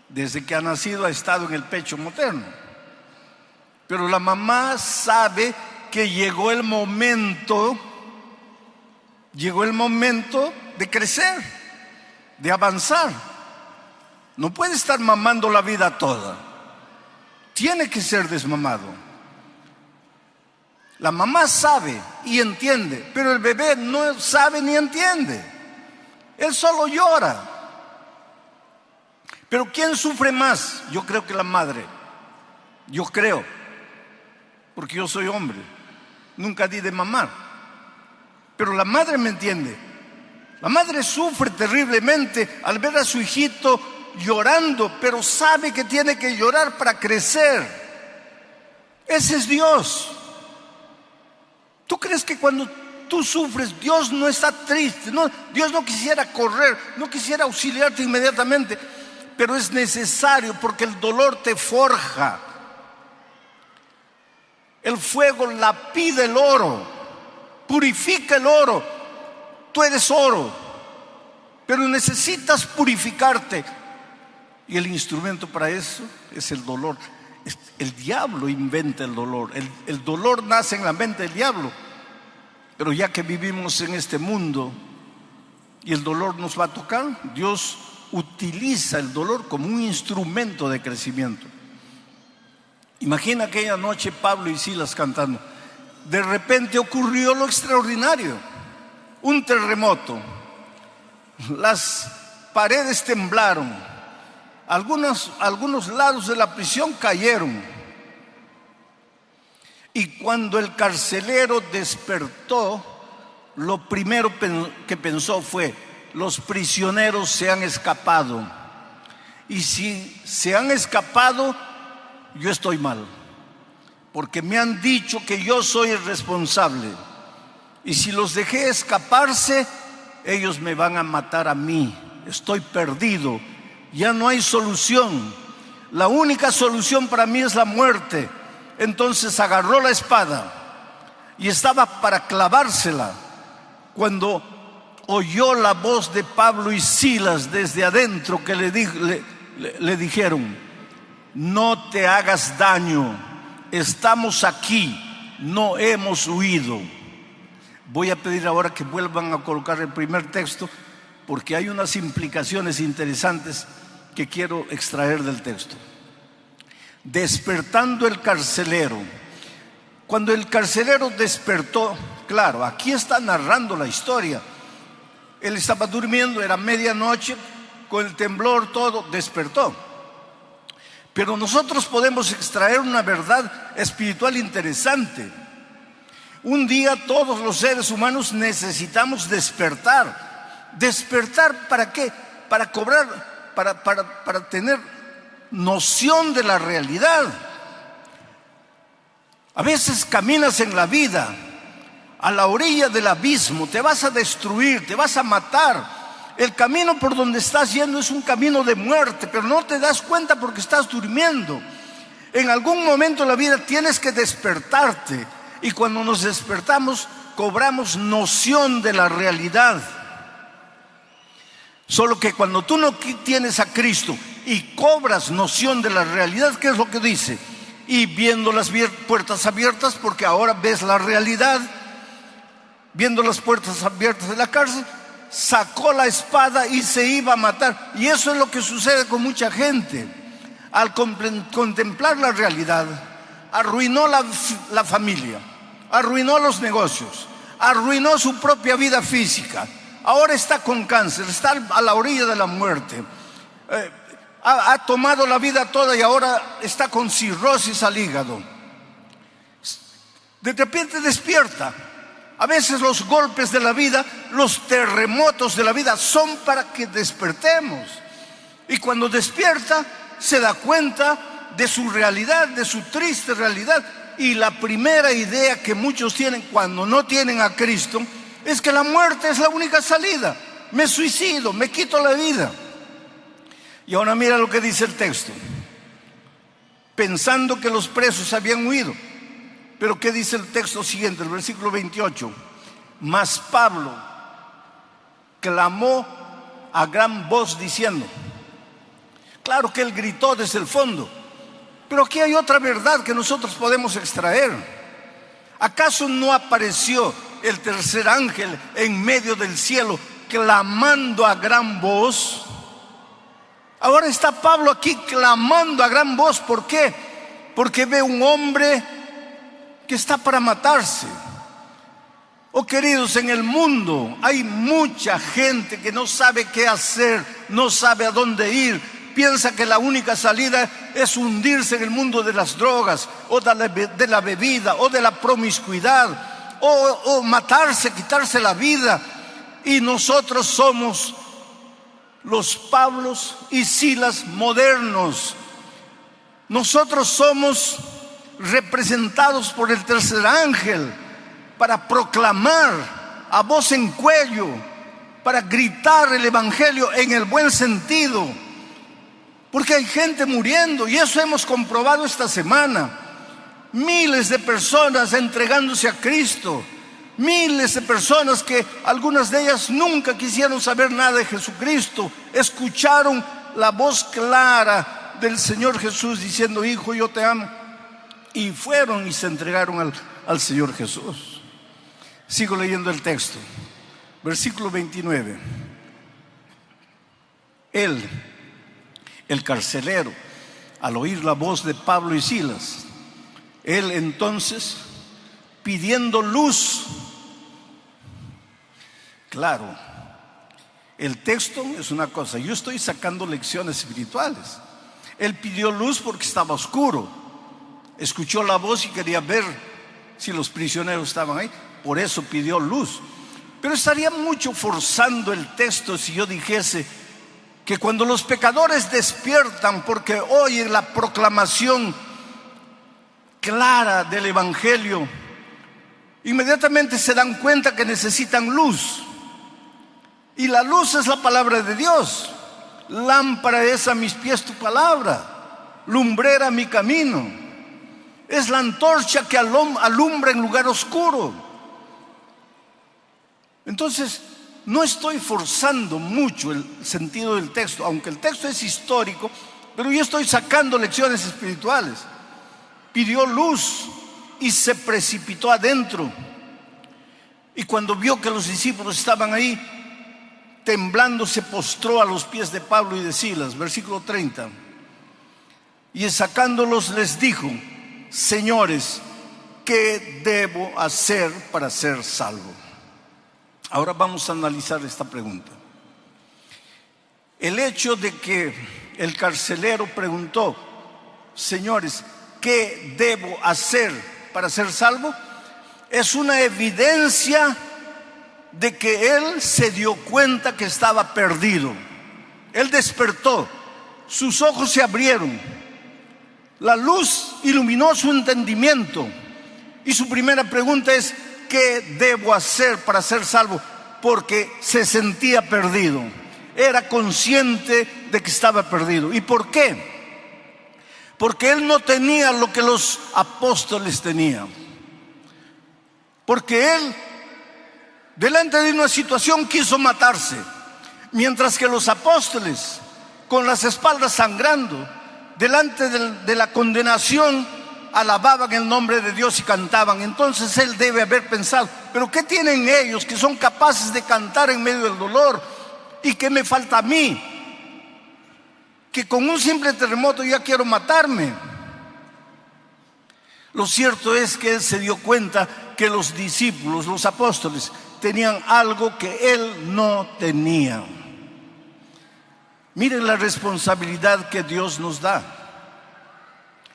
Desde que ha nacido ha estado en el pecho materno. Pero la mamá sabe que llegó el momento de crecer, de avanzar. No puede estar mamando la vida toda. Tiene que ser desmamado. La mamá sabe y entiende, pero el bebé no sabe ni entiende. Él solo llora. Pero ¿quién sufre más? Yo creo que la madre. Yo creo, porque yo soy hombre. Nunca di de mamar. Pero la madre me entiende. La madre sufre terriblemente al ver a su hijito llorando, pero sabe que tiene que llorar para crecer. Ese es Dios. ¿Tú crees que cuando tú sufres, Dios no está triste? No, Dios no quisiera correr, no quisiera auxiliarte inmediatamente, pero es necesario porque el dolor te forja. El fuego lapida el oro, purifica el oro. Tú eres oro, pero necesitas purificarte. Y el instrumento para eso es el dolor. El diablo inventa el dolor. El dolor nace en la mente del diablo. Pero ya que vivimos en este mundo y el dolor nos va a tocar, Dios utiliza el dolor como un instrumento de crecimiento. Imagina aquella noche Pablo y Silas cantando. De repente ocurrió lo extraordinario. Un terremoto. Las paredes temblaron. Algunos lados de la prisión cayeron. Y cuando el carcelero despertó, lo primero que pensó fue: los prisioneros se han escapado. Y si se han escapado, yo estoy mal, porque me han dicho que yo soy el responsable. Y si los dejé escaparse, ellos me van a matar a mí. Estoy perdido. Ya no hay solución. La única solución para mí es la muerte. Entonces agarró la espada y estaba para clavársela cuando oyó la voz de Pablo y Silas desde adentro, que le dijeron: no te hagas daño, estamos aquí, no hemos huido. Voy a pedir ahora que vuelvan a colocar el primer texto, porque hay unas implicaciones interesantes que quiero extraer del texto. Despertando el carcelero. Cuando el carcelero despertó, claro, aquí está narrando la historia. Él estaba durmiendo, era medianoche, con el temblor, todo, despertó. Pero nosotros podemos extraer una verdad espiritual interesante. Un día todos los seres humanos necesitamos despertar. ¿Despertar para qué? Para cobrar, para tener noción de la realidad. A veces caminas en la vida a la orilla del abismo, te vas a destruir, te vas a matar. El camino por donde estás yendo es un camino de muerte, pero no te das cuenta porque estás durmiendo. En algún momento de la vida tienes que despertarte, y cuando nos despertamos cobramos noción de la realidad. Solo que cuando tú no tienes a Cristo y cobras noción de la realidad, ¿qué es lo que dice? Y viendo las puertas abiertas, porque ahora ves la realidad, viendo las puertas abiertas de la cárcel, sacó la espada y se iba a matar. Y eso es lo que sucede con mucha gente. Al contemplar la realidad, arruinó la familia, arruinó los negocios, arruinó su propia vida física. Ahora está con cáncer, está a la orilla de la muerte. Ha tomado la vida toda y ahora está con cirrosis al hígado. De repente despierta. A veces los golpes de la vida, los terremotos de la vida son para que despertemos. Y cuando despierta, se da cuenta de su realidad, de su triste realidad. Y la primera idea que muchos tienen cuando no tienen a Cristo es que la muerte es la única salida. Me suicido, me quito la vida. Y ahora mira lo que dice el texto. Pensando que los presos habían huido. Pero ¿qué dice el texto siguiente, el versículo 28? Mas Pablo clamó a gran voz diciendo. Claro que él gritó desde el fondo, pero aquí hay otra verdad que nosotros podemos extraer. ¿Acaso no apareció el tercer ángel en medio del cielo clamando a gran voz? Ahora está Pablo aquí clamando a gran voz. ¿Por qué? Porque ve un hombre que está para matarse. Oh queridos, en el mundo hay mucha gente que no sabe qué hacer, no sabe a dónde ir. Piensa que la única salida es hundirse en el mundo de las drogas, o de la bebida, o de la promiscuidad, o matarse, quitarse la vida. Y nosotros somos los Pablos y Silas modernos. Nosotros somos representados por el tercer ángel para proclamar a voz en cuello, para gritar el evangelio en el buen sentido, porque hay gente muriendo, y eso hemos comprobado esta semana. Miles de personas entregándose a Cristo, miles de personas que algunas de ellas nunca quisieron saber nada de Jesucristo, escucharon la voz clara del Señor Jesús diciendo: hijo, yo te amo, y fueron y se entregaron al Señor Jesús. Sigo leyendo el texto, versículo 29. Él, el carcelero, al oír la voz de Pablo y Silas, él entonces, pidiendo luz. Claro, el texto es una cosa, yo estoy sacando lecciones espirituales. Él pidió luz porque estaba oscuro, escuchó la voz y quería ver si los prisioneros estaban ahí, por eso pidió luz. Pero estaría mucho forzando el texto si yo dijese que cuando los pecadores despiertan porque oyen la proclamación clara del evangelio, inmediatamente se dan cuenta que necesitan luz. Y la luz es la palabra de Dios. Lámpara es a mis pies tu palabra, lumbrera mi camino. Es la antorcha que alumbra en lugar oscuro. Entonces, no estoy forzando mucho el sentido del texto, aunque el texto es histórico, pero yo estoy sacando lecciones espirituales. Pidió luz y se precipitó adentro. Y cuando vio que los discípulos estaban ahí, temblando, se postró a los pies de Pablo y de Silas. Versículo 30. Y sacándolos les dijo: señores, ¿qué debo hacer para ser salvo? Ahora vamos a analizar esta pregunta. El hecho de que el carcelero preguntó: señores, ¿qué debo hacer para ser salvo? Es una evidencia de que él se dio cuenta que estaba perdido. Él despertó, sus ojos se abrieron, la luz iluminó su entendimiento Y su primera pregunta es: ¿qué debo hacer para ser salvo? Porque se sentía perdido, era consciente de que estaba perdido. ¿Y por qué? Porque él no tenía lo que los apóstoles tenían. Porque él, delante de una situación, quiso matarse, mientras que los apóstoles, con las espaldas sangrando, delante de la condenación, alababan el nombre de Dios y cantaban. Entonces él debe haber pensado: ¿pero qué tienen ellos que son capaces de cantar en medio del dolor? ¿Y qué me falta a mí? Que con un simple terremoto ya quiero matarme. Lo cierto es que él se dio cuenta que los discípulos, los apóstoles, tenían algo que él no tenía. Miren la responsabilidad que Dios nos da.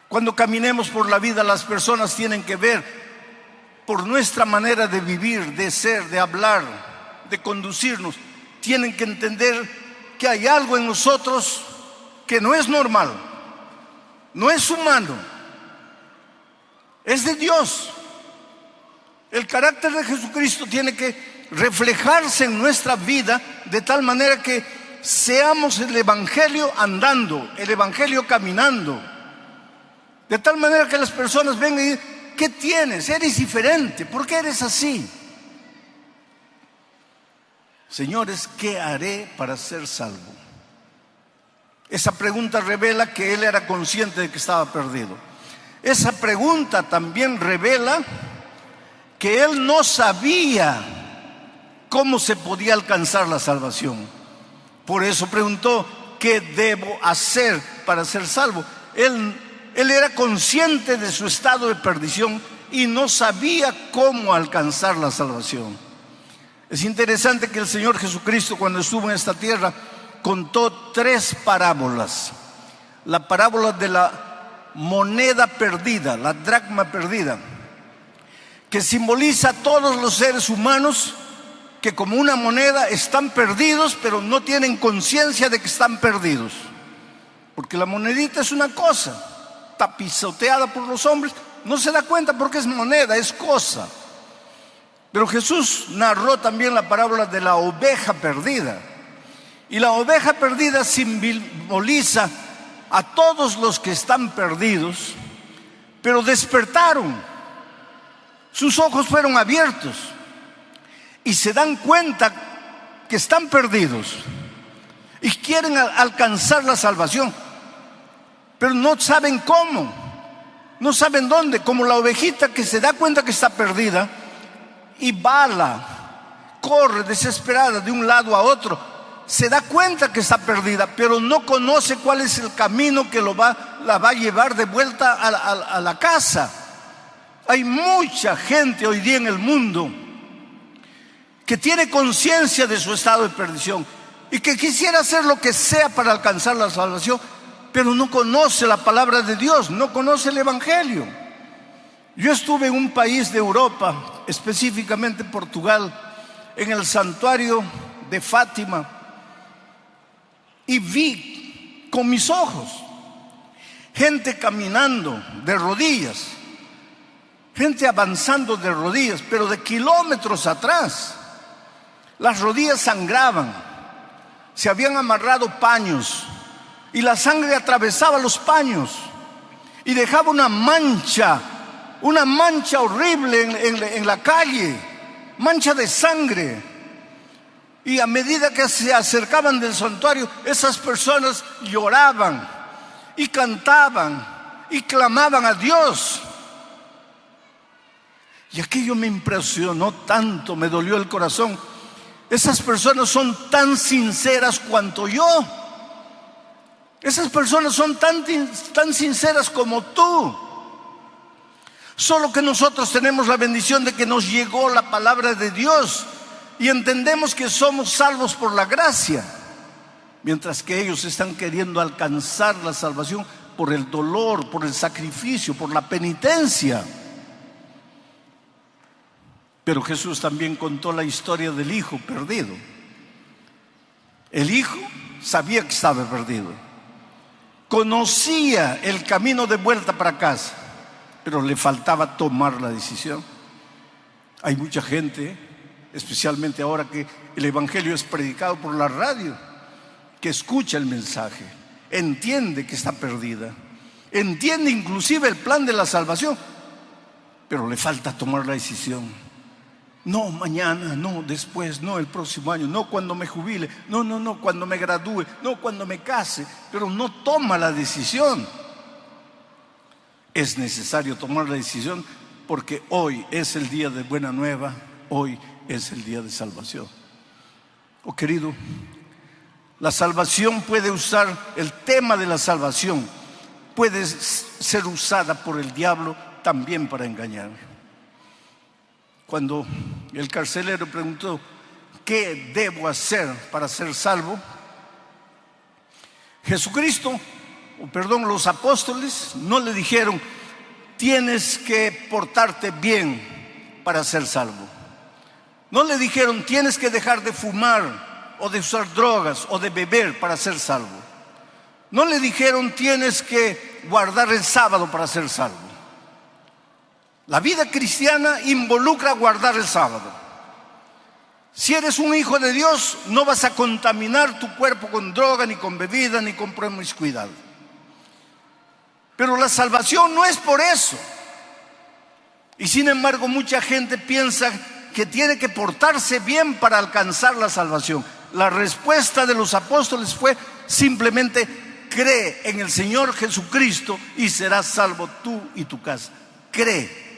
Cuando caminemos por la vida, las personas tienen que ver por nuestra manera de vivir, de ser, de hablar, de conducirnos. Tienen que entender que hay algo en nosotros que no es normal, no es humano, es de Dios. El carácter de Jesucristo tiene que reflejarse en nuestra vida de tal manera que seamos el Evangelio andando, el Evangelio caminando. De tal manera que las personas vengan y digan: ¿qué tienes? Eres diferente. ¿Por qué eres así? Señores, ¿qué haré para ser salvo? Esa pregunta revela que él era consciente de que estaba perdido. Esa pregunta también revela que él no sabía cómo se podía alcanzar la salvación. Por eso preguntó: ¿qué debo hacer para ser salvo? Él era consciente de su estado de perdición y no sabía cómo alcanzar la salvación. Es interesante que el Señor Jesucristo, cuando estuvo en esta tierra, contó 3 parábolas. La parábola de la moneda perdida, la dracma perdida, que simboliza a todos los seres humanos que como una moneda están perdidos, pero no tienen conciencia de que están perdidos. Porque la monedita es una cosa, está pisoteada por los hombres, no se da cuenta porque es moneda, es cosa. Pero Jesús narró también la parábola de la oveja perdida. Y la oveja perdida simboliza a todos los que están perdidos, pero despertaron. Sus ojos fueron abiertos y se dan cuenta que están perdidos y quieren alcanzar la salvación, pero no saben cómo, no saben dónde. Como la ovejita que se da cuenta que está perdida y bala, corre desesperada de un lado a otro, se da cuenta que está perdida, pero no conoce cuál es el camino que la va a llevar de vuelta a la casa. Hay mucha gente hoy día en el mundo que tiene conciencia de su estado de perdición y que quisiera hacer lo que sea para alcanzar la salvación, pero no conoce la palabra de Dios, no conoce el Evangelio. Yo estuve en un país de Europa, específicamente Portugal, en el santuario de Fátima, y vi con mis ojos gente caminando de rodillas, gente avanzando de rodillas, pero de kilómetros atrás. Las rodillas sangraban, se habían amarrado paños y la sangre atravesaba los paños y dejaba una mancha horrible en la calle, mancha de sangre. Y a medida que se acercaban del santuario, esas personas lloraban y cantaban y clamaban a Dios. Y aquello me impresionó tanto, me dolió el corazón. Esas personas son tan sinceras cuanto yo. Esas personas son tan sinceras como tú. Solo que nosotros tenemos la bendición de que nos llegó la palabra de Dios y entendemos que somos salvos por la gracia, mientras que ellos están queriendo alcanzar la salvación por el dolor, por el sacrificio, por la penitencia. Pero Jesús también contó la historia del hijo perdido. El hijo sabía que estaba perdido, conocía el camino de vuelta para casa, pero le faltaba tomar la decisión. Hay mucha gente, especialmente ahora que el Evangelio es predicado por la radio, que escucha el mensaje, entiende que está perdida, entiende inclusive el plan de la salvación, pero le falta tomar la decisión. No, mañana, no, después, no, el próximo año, no, cuando me jubile, no, cuando me gradúe, no, cuando me case, pero no toma la decisión. Es necesario tomar la decisión porque hoy es el día de buena nueva, hoy es el día de salvación. Oh querido, la salvación puede usar, el tema de la salvación puede ser usada por el diablo también para engañar. Cuando el carcelero preguntó, ¿qué debo hacer para ser salvo? Los apóstoles no le dijeron, tienes que portarte bien para ser salvo. No le dijeron, tienes que dejar de fumar o de usar drogas o de beber para ser salvo. No le dijeron, tienes que guardar el sábado para ser salvo. La vida cristiana involucra guardar el sábado. Si eres un hijo de Dios, no vas a contaminar tu cuerpo con droga, ni con bebida, ni con promiscuidad. Pero la salvación no es por eso. Y sin embargo, mucha gente piensa que tiene que portarse bien para alcanzar la salvación. La respuesta de los apóstoles fue simplemente: cree en el Señor Jesucristo y serás salvo tú y tu casa. Creer.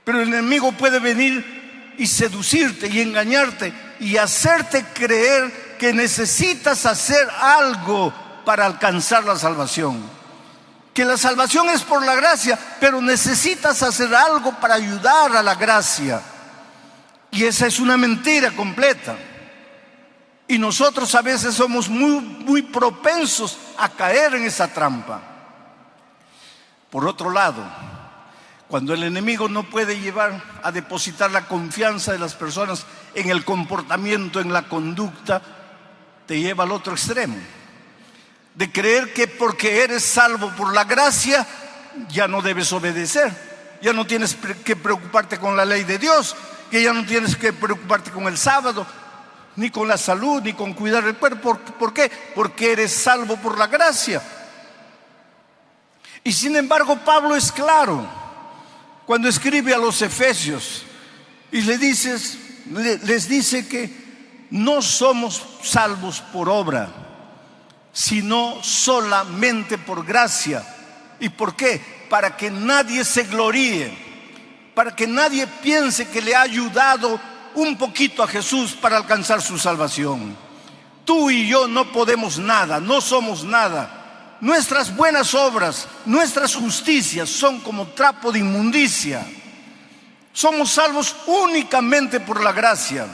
Pero el enemigo puede venir y seducirte y engañarte y hacerte creer que necesitas hacer algo para alcanzar la salvación. Que la salvación es por la gracia, pero necesitas hacer algo para ayudar a la gracia. Y esa es una mentira completa. Y nosotros a veces somos muy propensos a caer en esa trampa. Por otro lado, cuando el enemigo no puede llevar a depositar la confianza de las personas en el comportamiento, en la conducta, te lleva al otro extremo. De creer que porque eres salvo por la gracia, ya no debes obedecer. Ya no tienes que preocuparte con la ley de Dios, que ya no tienes que preocuparte con el sábado, ni con la salud, ni con cuidar el cuerpo. ¿Por qué? Porque eres salvo por la gracia. Y sin embargo, Pablo es claro cuando escribe a los Efesios y les dice que no somos salvos por obra, sino solamente por gracia. ¿Y por qué? Para que nadie se gloríe, para que nadie piense que le ha ayudado un poquito a Jesús para alcanzar su salvación. Tú y yo no podemos nada, no somos nada. Nuestras buenas obras, nuestras justicias son como trapo de inmundicia. Somos salvos únicamente por la gracia.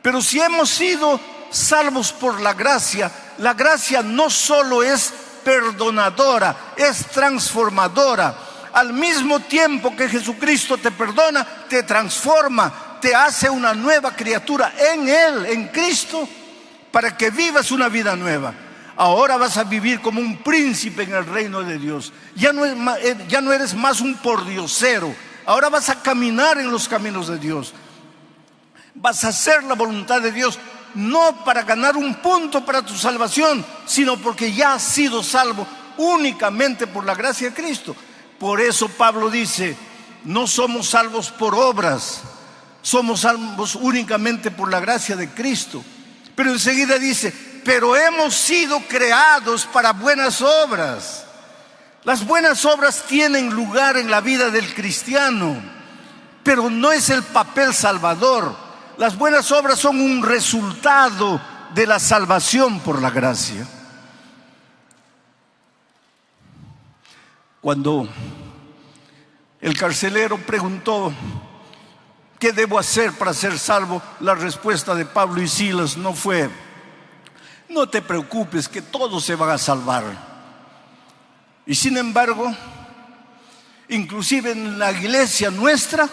Pero si hemos sido salvos por la gracia no solo es perdonadora, es transformadora. Al mismo tiempo que Jesucristo te perdona, te transforma, te hace una nueva criatura en Él, en Cristo, para que vivas una vida nueva. Ahora vas a vivir como un príncipe en el reino de Dios. Ya no eres más un pordiosero. Ahora vas a caminar en los caminos de Dios. Vas a hacer la voluntad de Dios, no para ganar un punto para tu salvación, sino porque ya has sido salvo únicamente por la gracia de Cristo. Por eso Pablo dice, no somos salvos por obras, somos salvos únicamente por la gracia de Cristo. Pero enseguida dice, pero hemos sido creados para buenas obras. Las buenas obras tienen lugar en la vida del cristiano, pero no es el papel salvador. Las buenas obras son un resultado de la salvación por la gracia. Cuando el carcelero preguntó, ¿qué debo hacer para ser salvo?, la respuesta de Pablo y Silas no fue, no te preocupes, que todos se van a salvar. Y sin embargo, inclusive en la iglesia nuestra,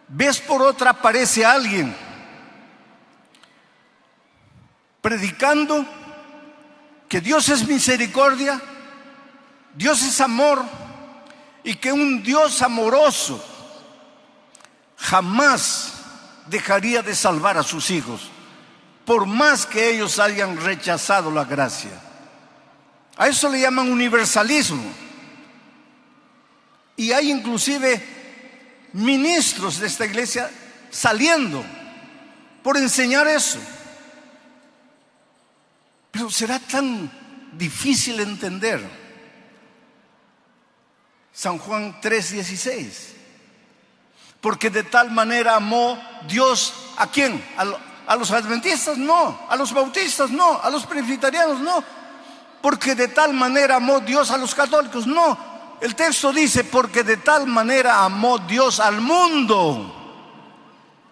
vez por otra aparece alguien predicando que Dios es misericordia, Dios es amor y que un Dios amoroso jamás dejaría de salvar a sus hijos, por más que ellos hayan rechazado la gracia. A eso le llaman universalismo. Y hay inclusive ministros de esta iglesia saliendo por enseñar eso. Pero será tan difícil entender. San Juan 3:16. Porque de tal manera amó Dios, ¿a quién? ¿A los adventistas? No. ¿A los bautistas? No. ¿A los presbiterianos? No. Porque de tal manera amó Dios a los católicos. No. El texto dice, porque de tal manera amó Dios al mundo,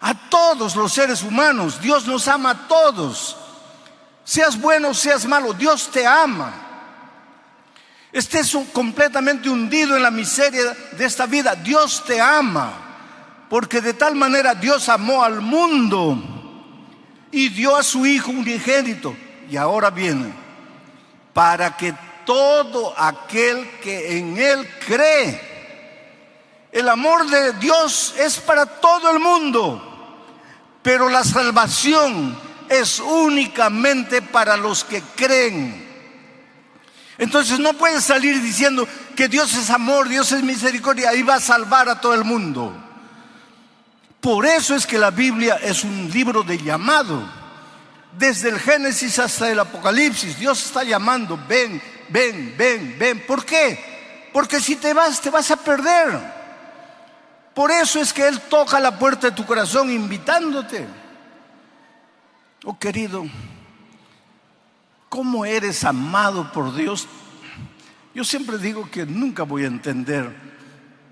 a todos los seres humanos. Dios nos ama a todos. Seas bueno, seas malo, Dios te ama. Estés completamente hundido en la miseria de esta vida, Dios te ama. Porque de tal manera Dios amó al mundo y dio a su Hijo unigénito. Y ahora viene, para que todo aquel que en Él cree. El amor de Dios es para todo el mundo, pero la salvación es únicamente para los que creen. Entonces no puedes salir diciendo que Dios es amor, Dios es misericordia y va a salvar a todo el mundo. Por eso es que la Biblia es un libro de llamado. Desde el Génesis hasta el Apocalipsis, Dios está llamando, ven, ven, ven, ven. ¿Por qué? Porque si te vas a perder. Por eso es que Él toca la puerta de tu corazón invitándote. Oh querido, ¿cómo eres amado por Dios? Yo siempre digo que nunca voy a entender,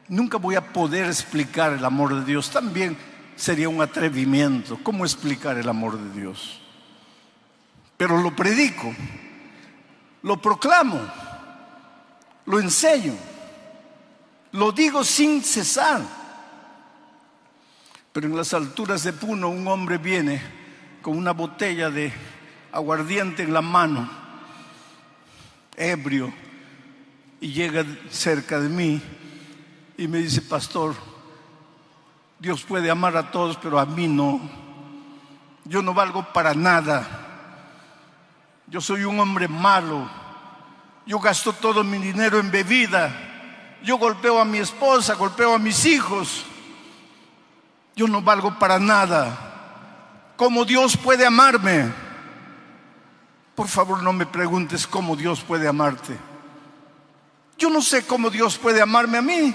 nunca voy a poder explicar el amor de Dios. También sería un atrevimiento. ¿Cómo explicar el amor de Dios? Pero lo predico, lo proclamo, lo enseño, lo digo sin cesar. Pero en las alturas de Puno un hombre viene con una botella de aguardiente en la mano, ebrio, y llega cerca de mí y me dice: pastor, Dios puede amar a todos, pero a mí no. Yo no valgo para nada. Yo soy un hombre malo. Yo gasto todo mi dinero en bebida. Yo golpeo a mi esposa, golpeo a mis hijos. Yo no valgo para nada. ¿Cómo Dios puede amarme? Por favor, no me preguntes cómo Dios puede amarte. Yo no sé cómo Dios puede amarme a mí.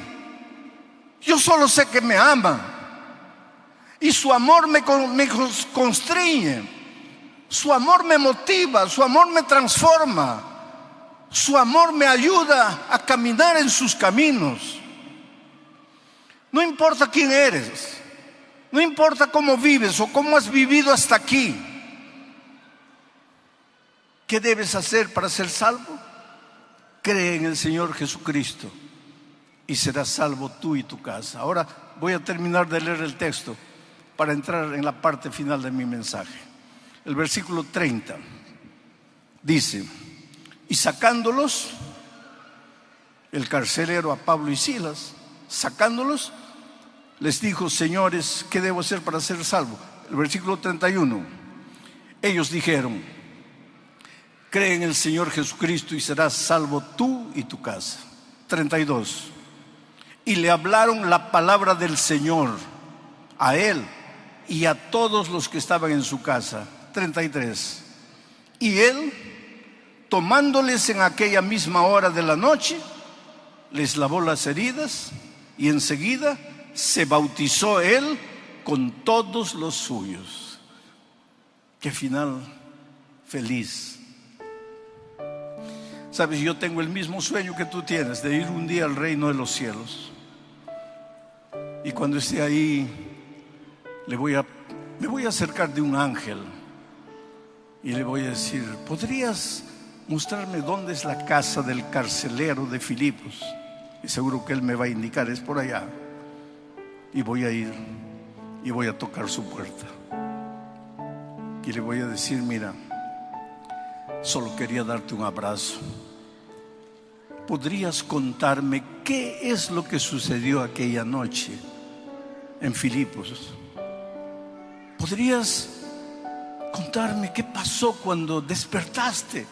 Yo solo sé que me ama. Y su amor me constriñe. Su amor me motiva. Su amor me transforma. Su amor me ayuda a caminar en sus caminos. No importa quién eres. No importa cómo vives o cómo has vivido hasta aquí. ¿Qué debes hacer para ser salvo? Cree en el Señor Jesucristo y serás salvo tú y tu casa. Ahora voy a terminar de leer el texto para entrar en la parte final de mi mensaje. El versículo 30 dice: y sacándolos, el carcelero a Pablo y Silas, sacándolos, les dijo: señores, ¿qué debo hacer para ser salvo? El versículo 31, ellos dijeron: cree en el Señor Jesucristo y serás salvo tú y tu casa. 32, y le hablaron la palabra del Señor a él y a todos los que estaban en su casa. 33, y él, tomándoles en aquella misma hora de la noche, les lavó las heridas y enseguida se bautizó él con todos los suyos. Qué final feliz. Sabes, yo tengo el mismo sueño que tú tienes, de ir un día al reino de los cielos. Y cuando esté ahí, me voy a acercar de un ángel y le voy a decir: ¿podrías mostrarme dónde es la casa del carcelero de Filipos? Y seguro que él me va a indicar: es por allá. Y voy a ir y voy a tocar su puerta y le voy a decir: mira, solo quería darte un abrazo, ¿podrías contarme qué es lo que sucedió aquella noche en Filipos? ¿Podrías contarme qué pasó cuando despertaste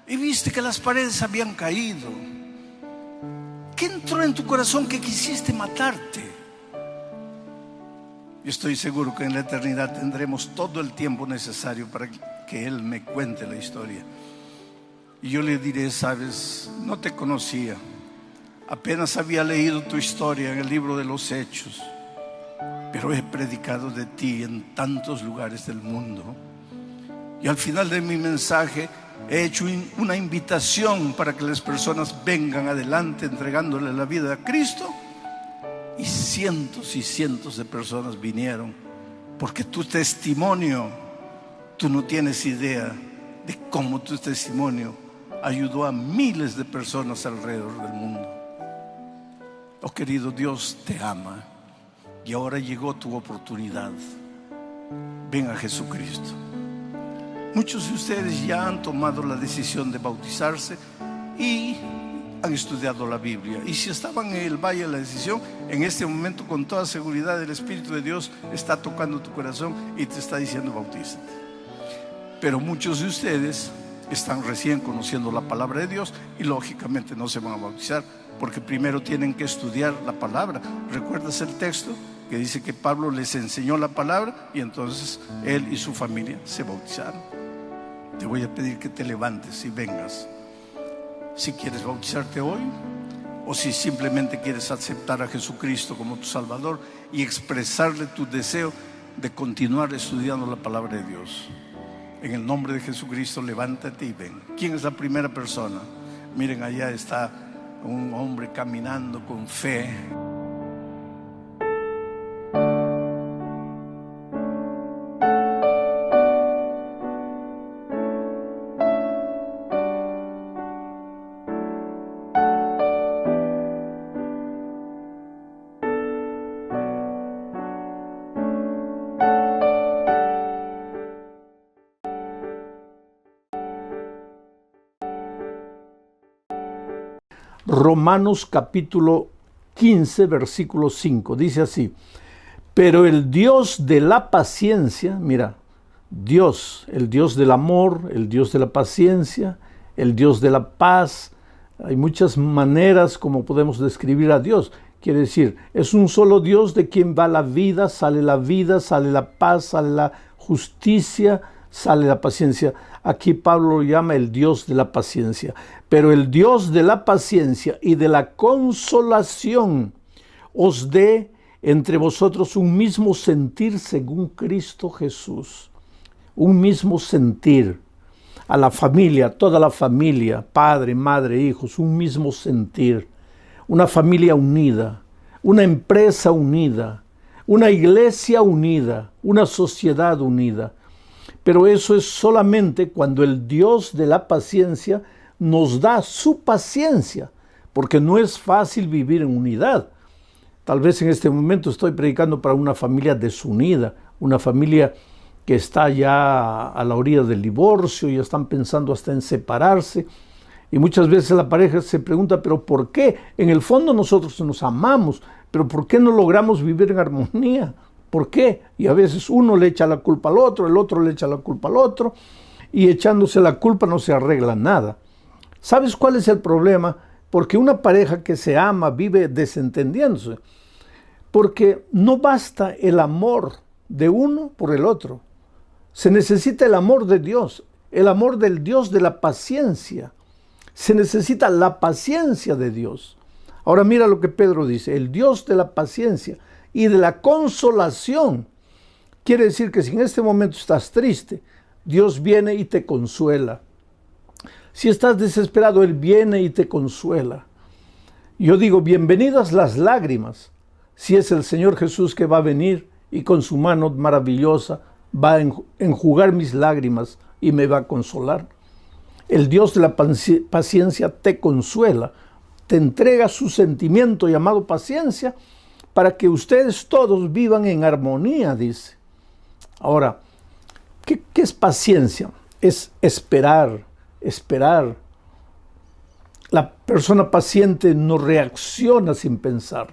y viste que las paredes habían caído? ¿Qué entró en tu corazón que quisiste matarte? Yo estoy seguro que en la eternidad tendremos todo el tiempo necesario para que Él me cuente la historia. Y yo le diré: sabes, no te conocía, apenas había leído tu historia en el libro de los Hechos, pero he predicado de ti en tantos lugares del mundo. Y al final de mi mensaje he hecho una invitación para que las personas vengan adelante entregándole la vida a Cristo. Y cientos de personas vinieron, porque tu testimonio, tú no tienes idea de cómo tu testimonio ayudó a miles de personas alrededor del mundo. Oh querido, Dios te ama y ahora llegó tu oportunidad. Ven a Jesucristo. Muchos de ustedes ya han tomado la decisión de bautizarse y han estudiado la Biblia. Y si estaban en el valle de la decisión, en este momento con toda seguridad el Espíritu de Dios está tocando tu corazón y te está diciendo: bautízate. Pero muchos de ustedes están recién conociendo la palabra de Dios y lógicamente no se van a bautizar, porque primero tienen que estudiar la palabra. ¿Recuerdas el texto que dice que Pablo les enseñó la palabra y entonces él y su familia se bautizaron? Te voy a pedir que te levantes y vengas. Si quieres bautizarte hoy, o si simplemente quieres aceptar a Jesucristo como tu Salvador y expresarle tu deseo de continuar estudiando la palabra de Dios. En el nombre de Jesucristo, levántate y ven. ¿Quién es la primera persona? Miren, allá está un hombre caminando con fe. Romanos capítulo 15, versículo 5. Dice así: pero el Dios de la paciencia, mira, Dios, el Dios del amor, el Dios de la paciencia, el Dios de la paz. Hay muchas maneras como podemos describir a Dios. Quiere decir, es un solo Dios de quien va la vida, sale la paz, sale la justicia, sale la paciencia. Aquí Pablo lo llama el Dios de la paciencia. Pero el Dios de la paciencia y de la consolación os dé entre vosotros un mismo sentir según Cristo Jesús. Un mismo sentir. A la familia, toda la familia, padre, madre, hijos, un mismo sentir. Una familia unida, una empresa unida, una iglesia unida, una sociedad unida. Pero eso es solamente cuando el Dios de la paciencia nos da su paciencia, porque no es fácil vivir en unidad. Tal vez en este momento estoy predicando para una familia desunida, una familia que está ya a la orilla del divorcio, y están pensando hasta en separarse. Y muchas veces la pareja se pregunta, ¿pero por qué? En el fondo nosotros nos amamos, pero ¿por qué no logramos vivir en armonía? ¿Por qué? Y a veces uno le echa la culpa al otro, el otro le echa la culpa al otro, y echándose la culpa no se arregla nada. ¿Sabes cuál es el problema? Porque una pareja que se ama vive desentendiéndose, porque no basta el amor de uno por el otro. Se necesita el amor de Dios, el amor del Dios de la paciencia. Se necesita la paciencia de Dios. Ahora mira lo que Pedro dice: el Dios de la paciencia y de la consolación. Quiere decir que si en este momento estás triste, Dios viene y te consuela. Si estás desesperado, Él viene y te consuela. Yo digo, bienvenidas las lágrimas, si es el Señor Jesús que va a venir y con su mano maravillosa va a enjugar mis lágrimas y me va a consolar. El Dios de la paciencia te consuela, te entrega su sentimiento llamado paciencia para que ustedes todos vivan en armonía, dice. Ahora, ¿qué es paciencia? Es esperar. La persona paciente no reacciona sin pensar,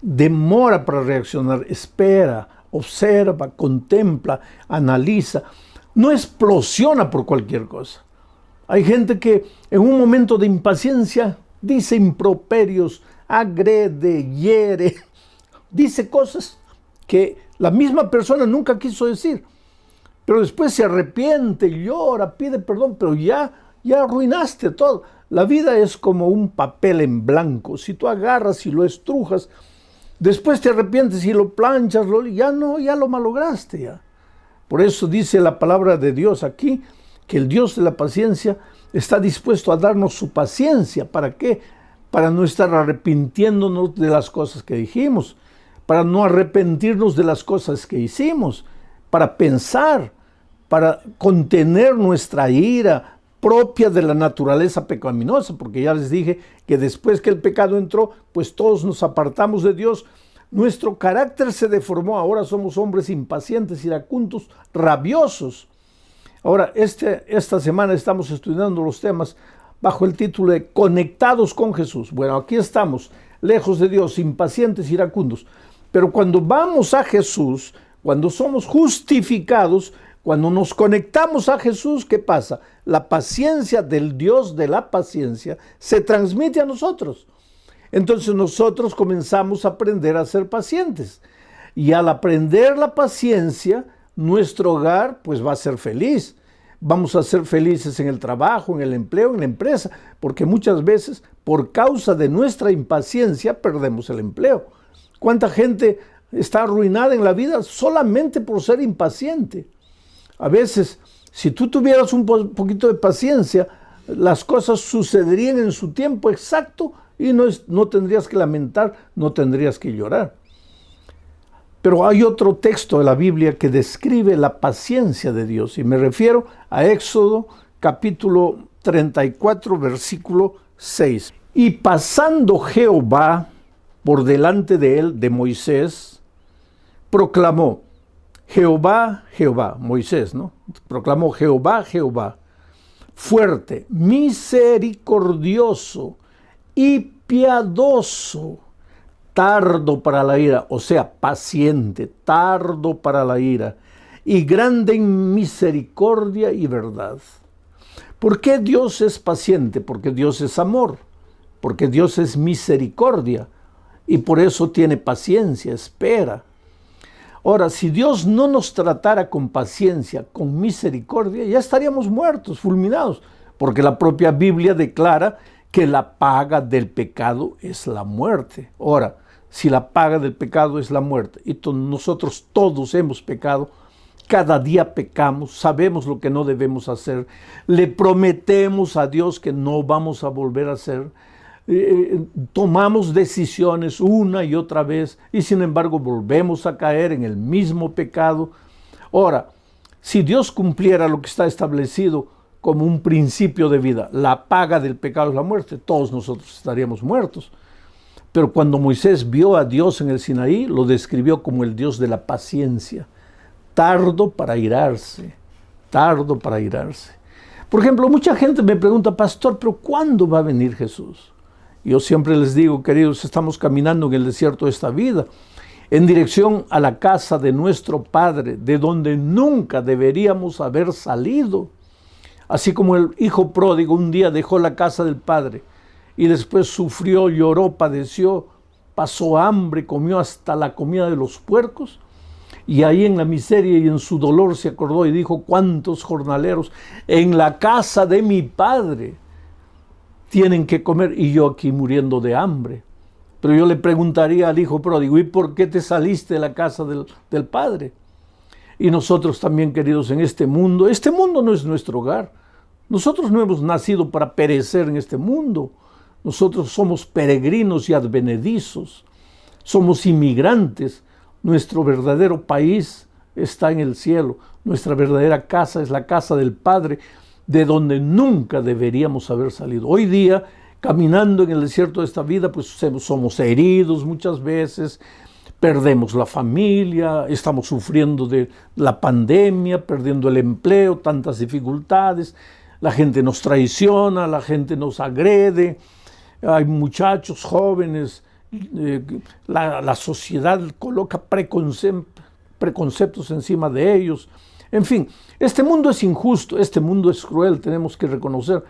demora para reaccionar, espera, observa, contempla, analiza, no explosiona por cualquier cosa. Hay gente que en un momento de impaciencia dice improperios, agrede, hiere, dice cosas que la misma persona nunca quiso decir, pero después se arrepiente, llora, pide perdón, pero ya arruinaste todo. La vida es como un papel en blanco. Si tú agarras y lo estrujas, después te arrepientes y lo planchas, ya lo malograste ya. Por eso dice la palabra de Dios aquí, que el Dios de la paciencia está dispuesto a darnos su paciencia. ¿Para qué? Para no estar arrepintiéndonos de las cosas que dijimos, para no arrepentirnos de las cosas que hicimos, para pensar, para contener nuestra ira propia de la naturaleza pecaminosa, porque ya les dije que después que el pecado entró, pues todos nos apartamos de Dios. Nuestro carácter se deformó, ahora somos hombres impacientes, iracundos, rabiosos. Ahora, esta semana estamos estudiando los temas bajo el título de Conectados con Jesús. Bueno, aquí estamos, lejos de Dios, impacientes, iracundos. Pero cuando vamos a Jesús, cuando somos justificados, cuando nos conectamos a Jesús, ¿qué pasa? La paciencia del Dios de la paciencia se transmite a nosotros. Entonces nosotros comenzamos a aprender a ser pacientes. Y al aprender la paciencia, nuestro hogar pues va a ser feliz. Vamos a ser felices en el trabajo, en el empleo, en la empresa, porque muchas veces por causa de nuestra impaciencia perdemos el empleo. ¿Cuánta gente está arruinada en la vida solamente por ser impaciente? A veces, si tú tuvieras un poquito de paciencia, las cosas sucederían en su tiempo exacto y no tendrías que lamentar, no tendrías que llorar. Pero hay otro texto de la Biblia que describe la paciencia de Dios, y me refiero a Éxodo capítulo 34, versículo 6. Y pasando Jehová por delante de él, de Moisés, proclamó, Jehová, Jehová, Moisés, ¿no? Proclamó Jehová, Jehová, fuerte, misericordioso y piadoso, tardo para la ira, o sea, paciente, tardo para la ira, y grande en misericordia y verdad. ¿Por qué Dios es paciente? Porque Dios es amor, porque Dios es misericordia, y por eso tiene paciencia, espera. Ahora, si Dios no nos tratara con paciencia, con misericordia, ya estaríamos muertos, fulminados, porque la propia Biblia declara que la paga del pecado es la muerte. Ahora, si la paga del pecado es la muerte, y nosotros todos hemos pecado, cada día pecamos, sabemos lo que no debemos hacer, le prometemos a Dios que no vamos a volver a hacer, tomamos decisiones una y otra vez y sin embargo volvemos a caer en el mismo pecado. Ahora, si Dios cumpliera lo que está establecido como un principio de vida, la paga del pecado es la muerte, todos nosotros estaríamos muertos. Pero cuando Moisés vio a Dios en el Sinaí, lo describió como el Dios de la paciencia, tardo para irarse, tardo para irarse. Por ejemplo, mucha gente me pregunta, pastor, ¿pero cuándo va a venir Jesús? Yo siempre les digo, queridos, estamos caminando en el desierto de esta vida, en dirección a la casa de nuestro Padre, de donde nunca deberíamos haber salido. Así como el hijo pródigo un día dejó la casa del Padre y después sufrió, lloró, padeció, pasó hambre, comió hasta la comida de los puercos, y ahí en la miseria y en su dolor se acordó y dijo, ¿cuántos jornaleros en la casa de mi Padre tienen que comer y yo aquí muriendo de hambre? Pero yo le preguntaría al hijo pródigo, ¿y por qué te saliste de la casa del Padre? Y nosotros también, queridos, en este mundo no es nuestro hogar. Nosotros no hemos nacido para perecer en este mundo. Nosotros somos peregrinos y advenedizos. Somos inmigrantes. Nuestro verdadero país está en el cielo. Nuestra verdadera casa es la casa del Padre, de donde nunca deberíamos haber salido. Hoy día, caminando en el desierto de esta vida, pues somos heridos muchas veces, perdemos la familia, estamos sufriendo de la pandemia, perdiendo el empleo, tantas dificultades, La gente nos traiciona, la gente nos agrede, hay muchachos jóvenes, la sociedad coloca preconceptos encima de ellos. En fin, este mundo es injusto, este mundo es cruel, tenemos que reconocer,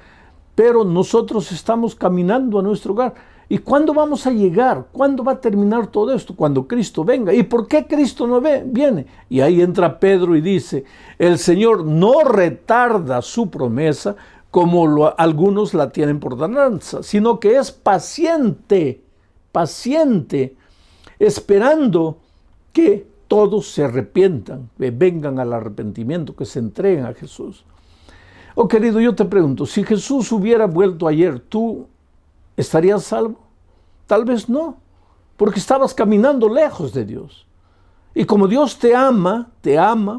pero nosotros estamos caminando a nuestro hogar. ¿Y cuándo vamos a llegar? ¿Cuándo va a terminar todo esto? Cuando Cristo venga. ¿Y por qué Cristo no viene? Y ahí entra Pedro y dice, el Señor no retarda su promesa como algunos la tienen por tardanza, sino que es paciente, esperando que todos se arrepientan, que vengan al arrepentimiento, que se entreguen a Jesús. Oh querido, yo te pregunto, si Jesús hubiera vuelto ayer, ¿tú estarías salvo? Tal vez no, porque estabas caminando lejos de Dios. Y como Dios te ama,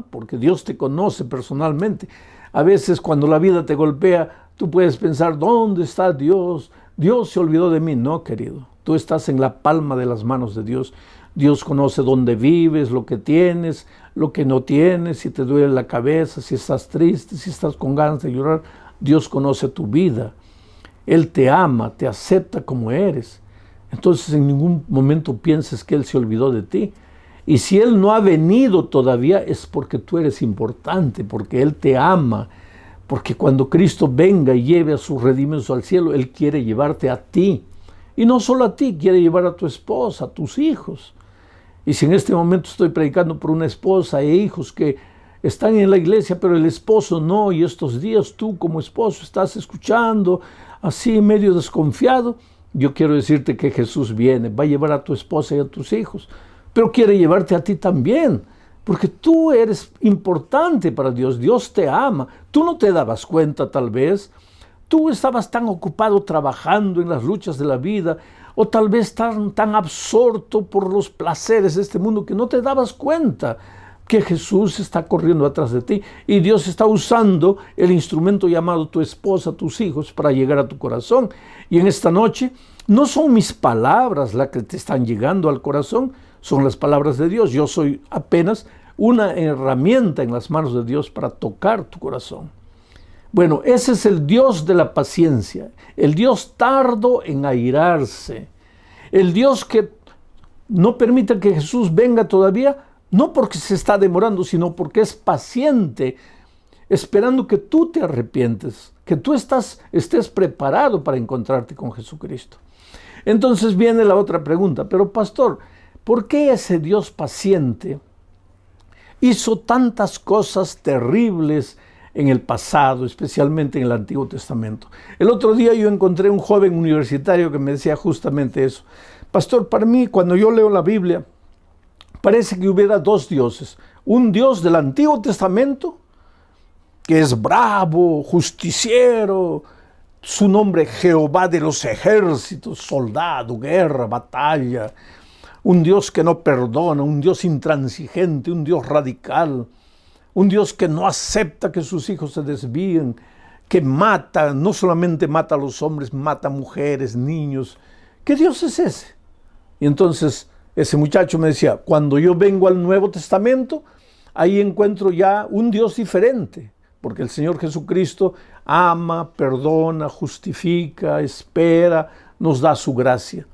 porque Dios te conoce personalmente. A veces cuando la vida te golpea, tú puedes pensar, ¿dónde está Dios? Dios se olvidó de mí. No, querido, tú estás en la palma de las manos de Dios. Dios conoce dónde vives, lo que tienes, lo que no tienes, si te duele la cabeza, si estás triste, si estás con ganas de llorar. Dios conoce tu vida. Él te ama, te acepta como eres. Entonces en ningún momento pienses que Él se olvidó de ti. Y si Él no ha venido todavía es porque tú eres importante, porque Él te ama. Porque cuando Cristo venga y lleve a sus redimidos al cielo, Él quiere llevarte a ti. Y no solo a ti, quiere llevar a tu esposa, a tus hijos. Y si en este momento estoy predicando por una esposa e hijos que están en la iglesia, pero el esposo no, y estos días tú como esposo estás escuchando así medio desconfiado, yo quiero decirte que Jesús viene, va a llevar a tu esposa y a tus hijos, pero quiere llevarte a ti también, porque tú eres importante para Dios, Dios te ama, tú no te dabas cuenta tal vez, tú estabas tan ocupado trabajando en las luchas de la vida, o tal vez tan absorto por los placeres de este mundo que no te dabas cuenta que Jesús está corriendo atrás de ti y Dios está usando el instrumento llamado tu esposa, tus hijos, para llegar a tu corazón. Y en esta noche no son mis palabras las que te están llegando al corazón, son las palabras de Dios. Yo soy apenas una herramienta en las manos de Dios para tocar tu corazón. Bueno, ese es el Dios de la paciencia, el Dios tardo en airarse, el Dios que no permite que Jesús venga todavía, no porque se está demorando, sino porque es paciente, esperando que tú te arrepientes, que tú estés preparado para encontrarte con Jesucristo. Entonces viene la otra pregunta, pero pastor, ¿por qué ese Dios paciente hizo tantas cosas terribles en el pasado, especialmente en el Antiguo Testamento? El otro día yo encontré un joven universitario que me decía justamente eso. Pastor, para mí, cuando yo leo la Biblia, parece que hubiera dos dioses. Un Dios del Antiguo Testamento, que es bravo, justiciero, su nombre Jehová de los ejércitos, soldado, guerra, batalla. Un Dios que no perdona, un Dios intransigente, un Dios radical. Un Dios que no acepta que sus hijos se desvíen, que mata, no solamente mata a los hombres, mata a mujeres, niños. ¿Qué Dios es ese? Y entonces ese muchacho me decía, cuando yo vengo al Nuevo Testamento, ahí encuentro ya un Dios diferente, porque el Señor Jesucristo ama, perdona, justifica, espera, nos da su gracia.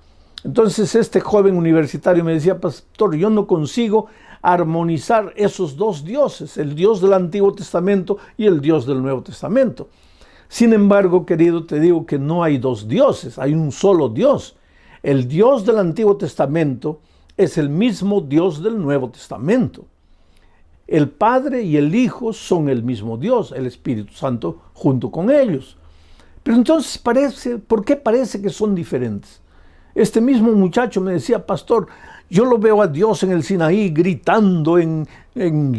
Entonces este joven universitario me decía, pastor, yo no consigo armonizar esos dos dioses, el Dios del Antiguo Testamento y el Dios del Nuevo Testamento. Sin embargo, querido, te digo que no hay dos dioses, hay un solo Dios. El Dios del Antiguo Testamento es el mismo Dios del Nuevo Testamento. El Padre y el Hijo son el mismo Dios, el Espíritu Santo junto con ellos. Pero entonces ¿por qué parece que son diferentes? Este mismo muchacho me decía, pastor, yo lo veo a Dios en el Sinaí gritando en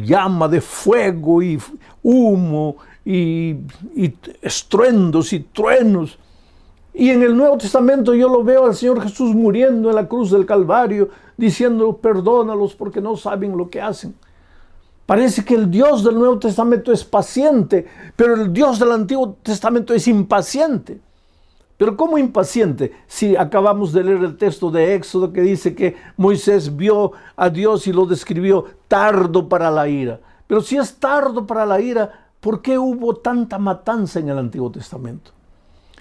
llama de fuego y humo y estruendos y truenos. Y en el Nuevo Testamento yo lo veo al Señor Jesús muriendo en la cruz del Calvario, diciendo, perdónalos porque no saben lo que hacen. Parece que el Dios del Nuevo Testamento es paciente, pero el Dios del Antiguo Testamento es impaciente. Pero ¿cómo impaciente? Si acabamos de leer el texto de Éxodo que dice que Moisés vio a Dios y lo describió tardo para la ira. Pero si es tardo para la ira, ¿Por qué hubo tanta matanza en el Antiguo Testamento?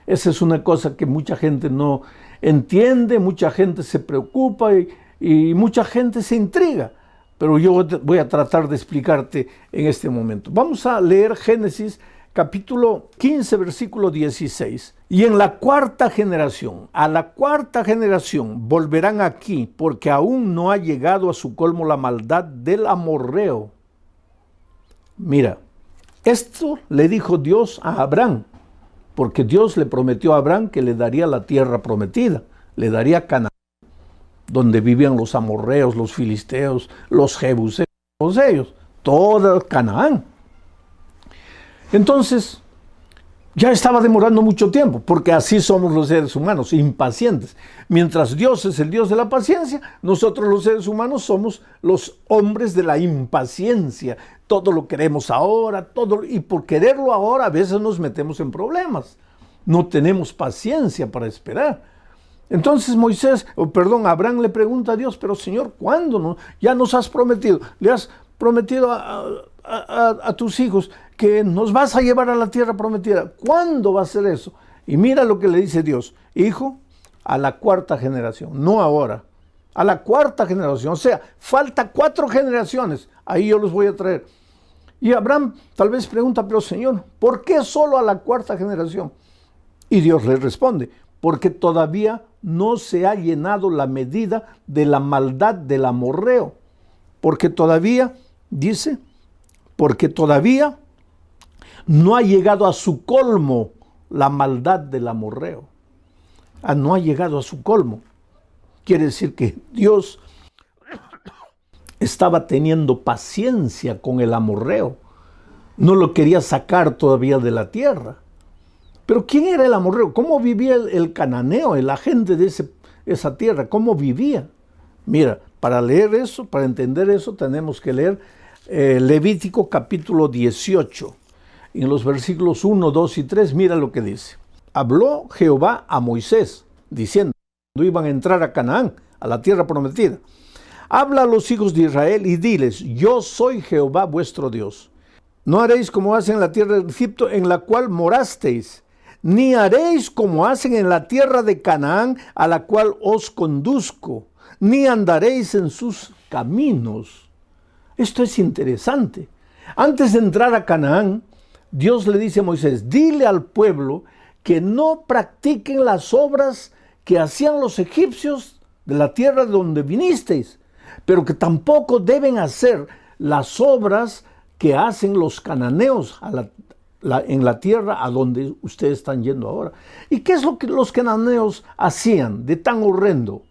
Esa es una cosa que mucha gente no entiende, mucha gente se preocupa y mucha gente se intriga. Pero yo voy a tratar de explicarte en este momento. Vamos a leer Génesis capítulo 15, versículo 16. Y en la cuarta generación, a la cuarta generación volverán aquí, porque aún no ha llegado a su colmo la maldad del amorreo. Mira, esto le dijo Dios a Abraham, porque Dios le prometió a Abraham que le daría la tierra prometida, le daría Canaán, donde vivían los amorreos, los filisteos, los jebuseos, todos ellos, toda Canaán. Entonces, ya estaba demorando mucho tiempo, porque así somos los seres humanos, impacientes. Mientras Dios es el Dios de la paciencia, nosotros los seres humanos somos los hombres de la impaciencia. Todo lo queremos ahora, y por quererlo ahora a veces nos metemos en problemas. No tenemos paciencia para esperar. Entonces Abraham le pregunta a Dios, pero Señor, ¿cuándo? No? Ya nos has prometido, le has prometido a tus hijos que nos vas a llevar a la tierra prometida. ¿Cuándo va a ser eso? Y mira lo que le dice Dios, hijo, a la cuarta generación, no ahora, a la cuarta generación. O sea, falta 4 generaciones, ahí yo los voy a traer. Y Abraham tal vez pregunta, pero Señor, ¿por qué solo a la cuarta generación? Y Dios le responde, porque todavía no se ha llenado la medida de la maldad del amorreo. Porque todavía, dice, porque todavía no ha llegado a su colmo la maldad del amorreo. No ha llegado a su colmo. Quiere decir que Dios estaba teniendo paciencia con el amorreo. No lo quería sacar todavía de la tierra. Pero ¿quién era el amorreo? ¿Cómo vivía el cananeo, la gente de esa tierra? ¿Cómo vivía? Mira, para leer eso, para entender eso, tenemos que leer Levítico capítulo 18. En los versículos 1, 2 y 3, mira lo que dice. Habló Jehová a Moisés, diciendo, cuando iban a entrar a Canaán, a la tierra prometida. Habla a los hijos de Israel y diles, yo soy Jehová vuestro Dios. No haréis como hacen en la tierra de Egipto, en la cual morasteis, ni haréis como hacen en la tierra de Canaán, a la cual os conduzco, ni andaréis en sus caminos. Esto es interesante. Antes de entrar a Canaán, Dios le dice a Moisés, dile al pueblo que no practiquen las obras que hacían los egipcios de la tierra de donde vinisteis, pero que tampoco deben hacer las obras que hacen los cananeos en la tierra a donde ustedes están yendo ahora. ¿Y qué es lo que los cananeos hacían de tan horrendo?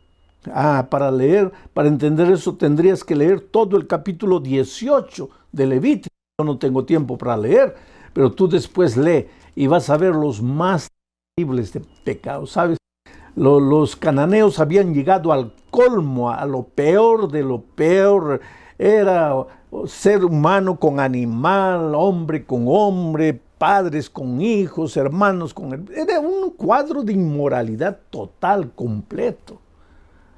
Para entender eso tendrías que leer todo el capítulo 18 de Levítico. Yo no tengo tiempo para leer, pero tú después lee y vas a ver los más terribles de pecados, ¿sabes? Los cananeos habían llegado al colmo, a lo peor de lo peor. Era ser humano con animal, hombre con hombre, padres con hijos, hermanos con... Era un cuadro de inmoralidad total, completo.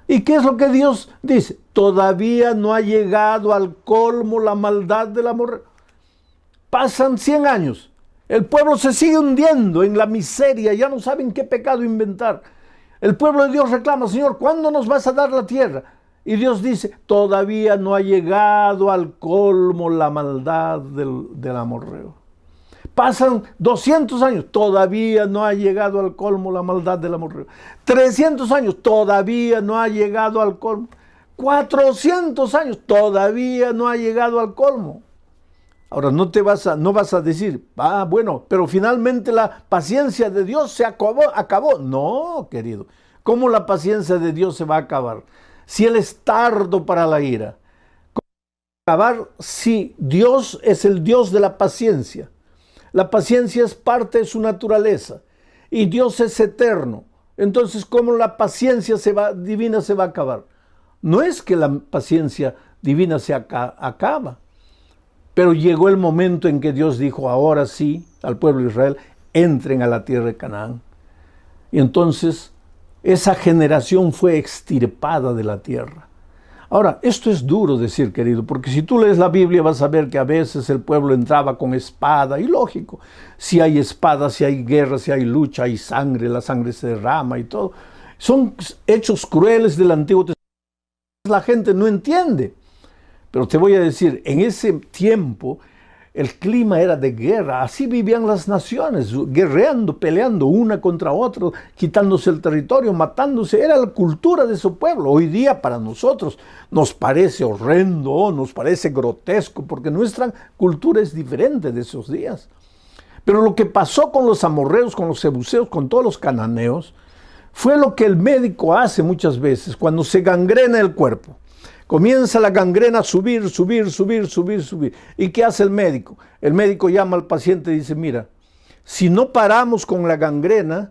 ¿Y qué es lo que Dios dice? Todavía no ha llegado al colmo la maldad del amor. Pasan 100 años. El pueblo se sigue hundiendo en la miseria, ya no saben qué pecado inventar. El pueblo de Dios reclama, Señor, ¿cuándo nos vas a dar la tierra? Y Dios dice, todavía no ha llegado al colmo la maldad del amorreo. Pasan 200 años, todavía no ha llegado al colmo la maldad del amorreo. 300 años, todavía no ha llegado al colmo. 400 años, todavía no ha llegado al colmo. Ahora, no vas a decir, bueno, pero finalmente la paciencia de Dios se acabó. No, querido. ¿Cómo la paciencia de Dios se va a acabar? Si Él es tardo para la ira. ¿Cómo va a acabar si Dios es el Dios de la paciencia? La paciencia es parte de su naturaleza. Y Dios es eterno. Entonces, ¿cómo la paciencia divina se va a acabar? No es que la paciencia divina se acaba. Pero llegó el momento en que Dios dijo, ahora sí, al pueblo de Israel, entren a la tierra de Canaán. Y entonces esa generación fue extirpada de la tierra. Ahora, esto es duro decir, querido, porque si tú lees la Biblia vas a ver que a veces el pueblo entraba con espada, y lógico, si hay espada, si hay guerra, si hay lucha, hay sangre, la sangre se derrama y todo. Son hechos crueles del Antiguo Testamento. La gente no entiende. Pero te voy a decir, en ese tiempo el clima era de guerra, así vivían las naciones, guerreando, peleando una contra otra, quitándose el territorio, matándose, era la cultura de su pueblo. Hoy día para nosotros nos parece horrendo, nos parece grotesco, porque nuestra cultura es diferente de esos días. Pero lo que pasó con los amorreos, con los jebuseos, con todos los cananeos, fue lo que el médico hace muchas veces cuando se gangrena el cuerpo. Comienza la gangrena a subir. ¿Y qué hace el médico? El médico llama al paciente y dice, mira, si no paramos con la gangrena,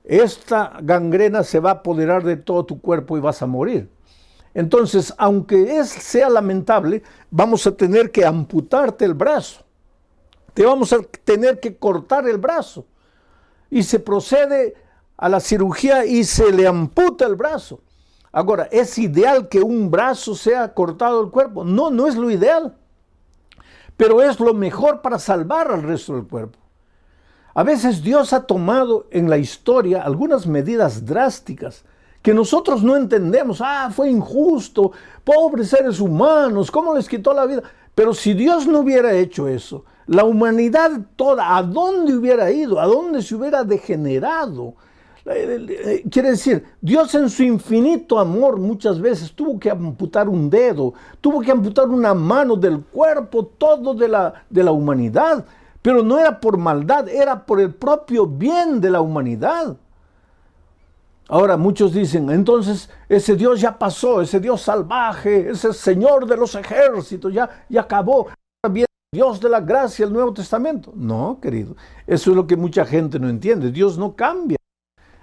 esta gangrena se va a apoderar de todo tu cuerpo y vas a morir. Entonces, aunque sea lamentable, vamos a tener que amputarte el brazo. Te vamos a tener que cortar el brazo. Y se procede a la cirugía y se le amputa el brazo. Ahora, ¿es ideal que un brazo sea cortado del cuerpo? No, no es lo ideal. Pero es lo mejor para salvar al resto del cuerpo. A veces Dios ha tomado en la historia algunas medidas drásticas que nosotros no entendemos. Fue injusto, pobres seres humanos, ¿cómo les quitó la vida? Pero si Dios no hubiera hecho eso, la humanidad toda, ¿a dónde hubiera ido? ¿A dónde se hubiera degenerado? Quiere decir, Dios en su infinito amor muchas veces tuvo que amputar un dedo, tuvo que amputar una mano del cuerpo, todo de la humanidad, pero no era por maldad, era por el propio bien de la humanidad. Ahora muchos dicen, entonces ese Dios ya pasó, ese Dios salvaje, ese Señor de los ejércitos, ya acabó. Ahora viene Dios de la gracia, el Nuevo Testamento. No, querido, eso es lo que mucha gente no entiende. Dios no cambia.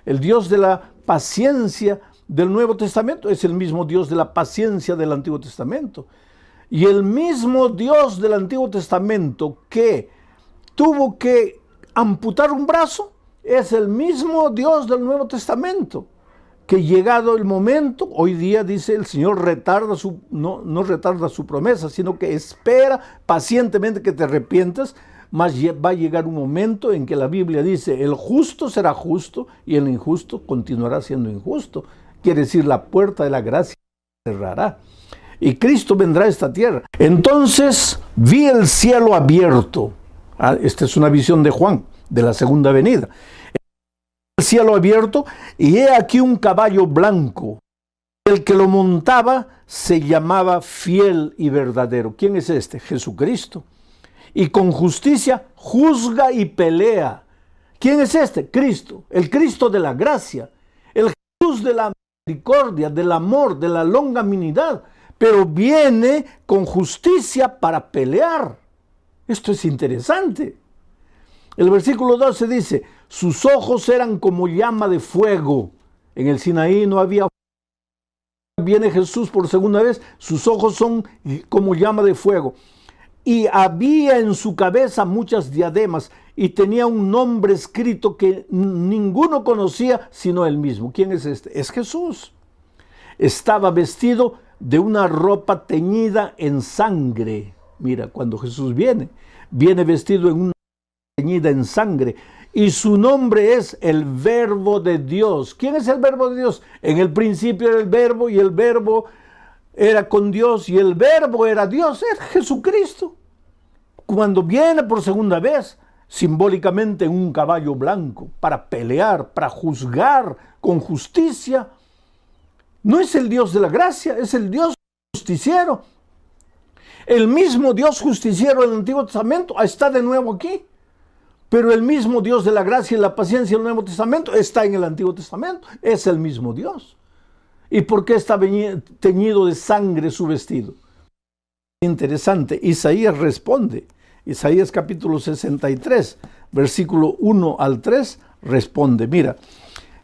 El Dios de la paciencia del Nuevo Testamento es el mismo Dios de la paciencia del Antiguo Testamento. Y el mismo Dios del Antiguo Testamento que tuvo que amputar un brazo, es el mismo Dios del Nuevo Testamento, que llegado el momento, hoy día dice el Señor retarda no retarda su promesa, sino que espera pacientemente que te arrepientas, mas va a llegar un momento en que la Biblia dice, el justo será justo y el injusto continuará siendo injusto. Quiere decir, la puerta de la gracia se cerrará y Cristo vendrá a esta tierra. Entonces vi el cielo abierto. Esta es una visión de Juan, de la segunda venida. El cielo abierto y he aquí un caballo blanco. El que lo montaba se llamaba Fiel y Verdadero. ¿Quién es este? Jesucristo. Y con justicia juzga y pelea. ¿Quién es este? Cristo, el Cristo de la gracia, el Jesús de la misericordia, del amor, de la longanimidad, pero viene con justicia para pelear. Esto es interesante. El versículo 12 dice, sus ojos eran como llama de fuego. En el Sinaí no había fuego. Viene Jesús por segunda vez, sus ojos son como llama de fuego. Y había en su cabeza muchas diademas y tenía un nombre escrito que ninguno conocía sino él mismo. ¿Quién es este? Es Jesús. Estaba vestido de una ropa teñida en sangre. Mira, cuando Jesús viene vestido en una ropa teñida en sangre. Y su nombre es el Verbo de Dios. ¿Quién es el Verbo de Dios? En el principio era el Verbo y el Verbo era con Dios y el Verbo era Dios, es Jesucristo. Cuando viene por segunda vez, simbólicamente en un caballo blanco, para pelear, para juzgar con justicia, no es el Dios de la gracia, es el Dios justiciero. El mismo Dios justiciero del Antiguo Testamento está de nuevo aquí, pero el mismo Dios de la gracia y la paciencia del Nuevo Testamento está en el Antiguo Testamento, es el mismo Dios. ¿Y por qué está teñido de sangre su vestido? Interesante, Isaías responde. Isaías capítulo 63, versículo 1 al 3, responde, mira,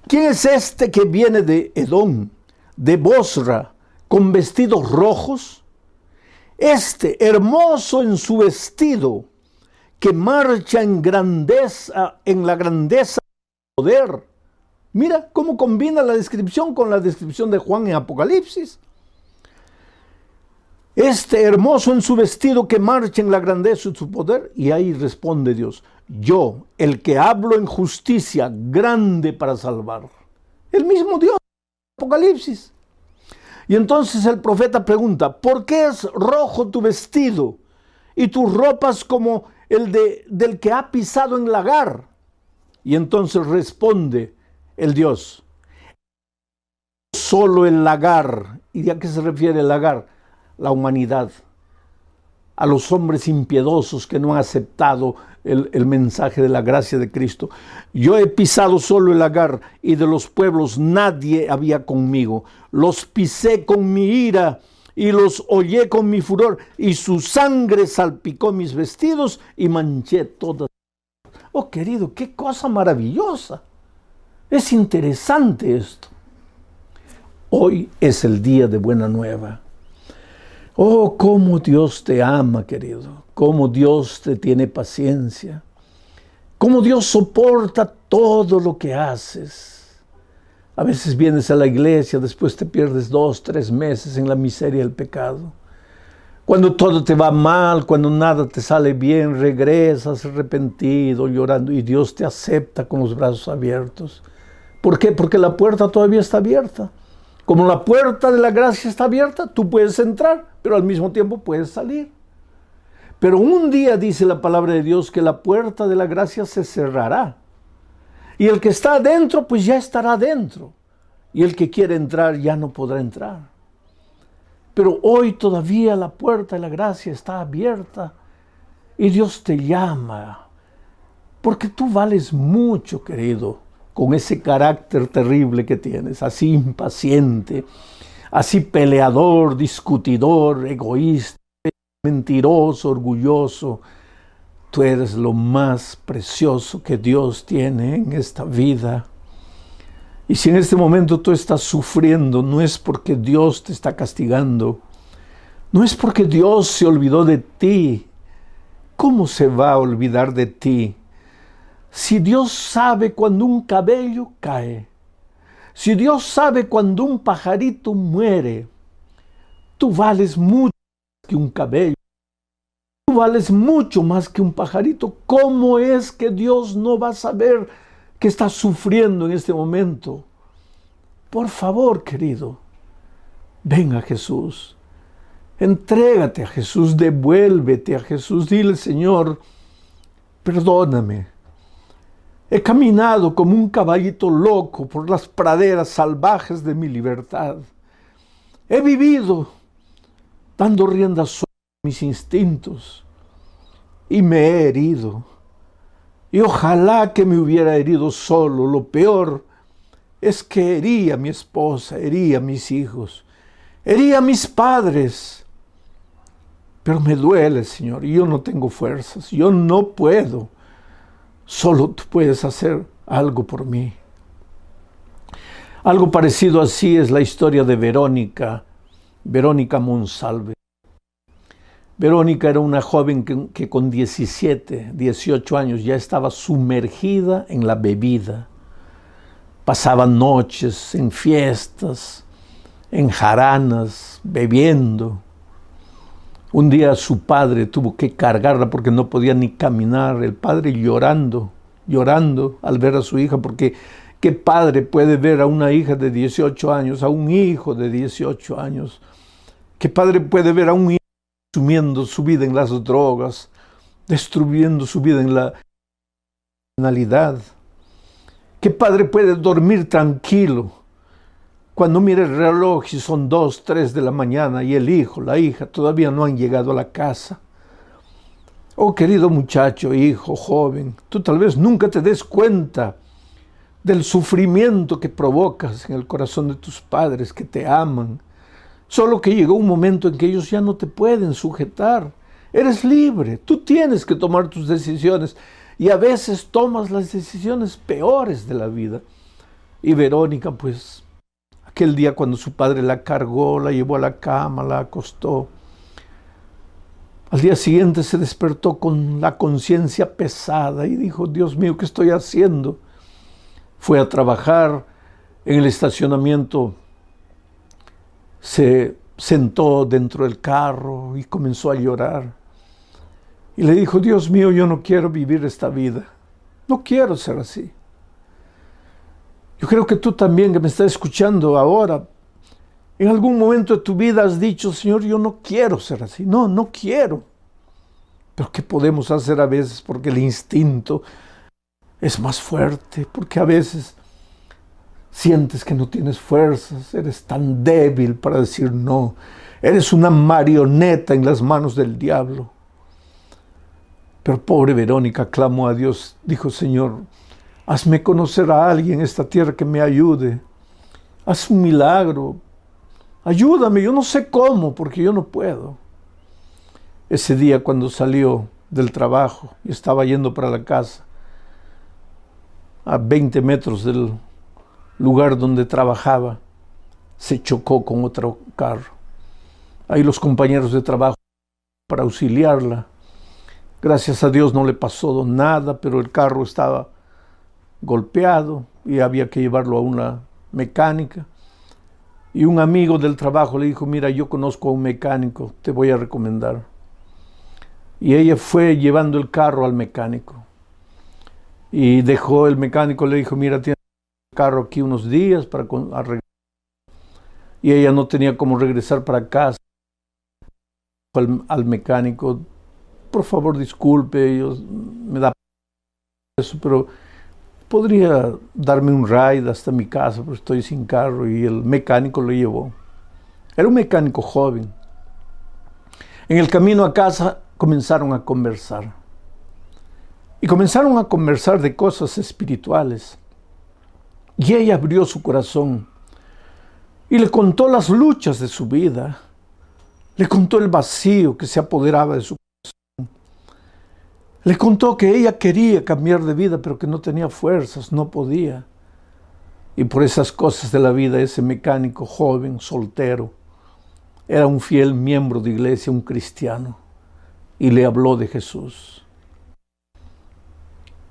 ¿quién es este que viene de Edom, de Bosra, con vestidos rojos? Este, hermoso en su vestido, que marcha en grandeza, en la grandeza del poder. Mira cómo combina la descripción con la descripción de Juan en Apocalipsis. este hermoso en su vestido que marcha en la grandeza de su poder. Y ahí responde Dios: yo, el que hablo en justicia, grande para salvar. El mismo Dios, Apocalipsis. Y entonces el profeta pregunta: ¿por qué es rojo tu vestido y tus ropas como del que ha pisado en lagar? Y entonces responde el Dios: solo el lagar. ¿Y a qué se refiere el lagar? La humanidad, a los hombres impiedosos que no han aceptado el mensaje de la gracia de Cristo. Yo he pisado solo el lagar, y de los pueblos nadie había conmigo. Los pisé con mi ira y los hollé con mi furor, y su sangre salpicó mis vestidos y manché todas. Oh, querido, qué cosa maravillosa. Es interesante esto. Hoy es el día de buena nueva. Oh, cómo Dios te ama, querido. Cómo Dios te tiene paciencia. Cómo Dios soporta todo lo que haces. A veces vienes a la iglesia, después te pierdes 2, 3 meses en la miseria del pecado. Cuando todo te va mal, cuando nada te sale bien, regresas arrepentido, llorando, y Dios te acepta con los brazos abiertos. ¿Por qué? Porque la puerta todavía está abierta. Como la puerta de la gracia está abierta, tú puedes entrar, pero al mismo tiempo puedes salir. Pero un día dice la palabra de Dios que la puerta de la gracia se cerrará. Y el que está adentro, pues ya estará adentro. Y el que quiere entrar ya no podrá entrar. Pero hoy todavía la puerta de la gracia está abierta. Y Dios te llama. Porque tú vales mucho, querido, con ese carácter terrible que tienes, así impaciente, así peleador, discutidor, egoísta, mentiroso, orgulloso. Tú eres lo más precioso que Dios tiene en esta vida. Y si en este momento tú estás sufriendo, no es porque Dios te está castigando, no es porque Dios se olvidó de ti. ¿Cómo se va a olvidar de ti? Si Dios sabe cuando un cabello cae, si Dios sabe cuando un pajarito muere, tú vales mucho más que un cabello, tú vales mucho más que un pajarito. ¿Cómo es que Dios no va a saber que estás sufriendo en este momento? Por favor, querido, ven a Jesús, entrégate a Jesús, devuélvete a Jesús, dile: Señor, perdóname. He caminado como un caballito loco por las praderas salvajes de mi libertad. He vivido dando rienda suelta a mis instintos y me he herido. Y ojalá que me hubiera herido solo. Lo peor es que herí a mi esposa, herí a mis hijos, herí a mis padres. Pero me duele, Señor, y yo no tengo fuerzas, yo no puedo. Solo tú puedes hacer algo por mí. Algo parecido así es la historia de Verónica Monsalve. Verónica era una joven que con 17, 18 años ya estaba sumergida en la bebida. Pasaba noches en fiestas, en jaranas, bebiendo. Un día su padre tuvo que cargarla porque no podía ni caminar. El padre llorando al ver a su hija, porque ¿qué padre puede ver a una hija de 18 años, a un hijo de 18 años? ¿Qué padre puede ver a un hijo consumiendo su vida en las drogas, destruyendo su vida en la criminalidad? ¿Qué padre puede dormir tranquilo cuando mira el reloj y son 2, 3 de la mañana y el hijo, la hija todavía no han llegado a la casa? Oh, querido muchacho, hijo, joven, tú tal vez nunca te des cuenta del sufrimiento que provocas en el corazón de tus padres que te aman. Solo que llegó un momento en que ellos ya no te pueden sujetar. Eres libre, tú tienes que tomar tus decisiones y a veces tomas las decisiones peores de la vida. Y Verónica, pues, aquel día cuando su padre la cargó, la llevó a la cama, la acostó, al día siguiente se despertó con la conciencia pesada y dijo: Dios mío, ¿qué estoy haciendo? Fue a trabajar en el estacionamiento, se sentó dentro del carro y comenzó a llorar. Y le dijo, Dios mío, yo no quiero vivir esta vida. No quiero ser así. Yo creo que tú también, que me estás escuchando ahora, en algún momento de tu vida has dicho, Señor, yo no quiero ser así. No, no quiero. Pero ¿qué podemos hacer a veces? Porque el instinto es más fuerte, porque a veces sientes que no tienes fuerzas, eres tan débil para decir no. Eres una marioneta en las manos del diablo. Pero pobre Verónica clamó a Dios, dijo, Señor, hazme conocer a alguien en esta tierra que me ayude. Haz un milagro. Ayúdame, yo no sé cómo, porque yo no puedo. Ese día cuando salió del trabajo y estaba yendo para la casa, a 20 metros del lugar donde trabajaba, se chocó con otro carro. Ahí los compañeros de trabajo para auxiliarla. Gracias a Dios no le pasó nada, pero el carro estaba golpeado y había que llevarlo a una mecánica. Y un amigo del trabajo le dijo, mira, yo conozco a un mecánico, te voy a recomendar. Y ella fue llevando el carro al mecánico. Y dejó el mecánico, le dijo, mira, tienes el carro aquí unos días para arreglar. Y ella no tenía cómo regresar para casa. Al mecánico, por favor, disculpe, me da eso, pero podría darme un ride hasta mi casa, pero estoy sin carro. Y el mecánico lo llevó. Era un mecánico joven. En el camino a casa comenzaron a conversar. Y comenzaron a conversar de cosas espirituales. Y ella abrió su corazón y le contó las luchas de su vida. Le contó el vacío que se apoderaba de su corazón. Le contó que ella quería cambiar de vida, pero que no tenía fuerzas, no podía. Y por esas cosas de la vida, ese mecánico joven, soltero, era un fiel miembro de iglesia, un cristiano, y le habló de Jesús.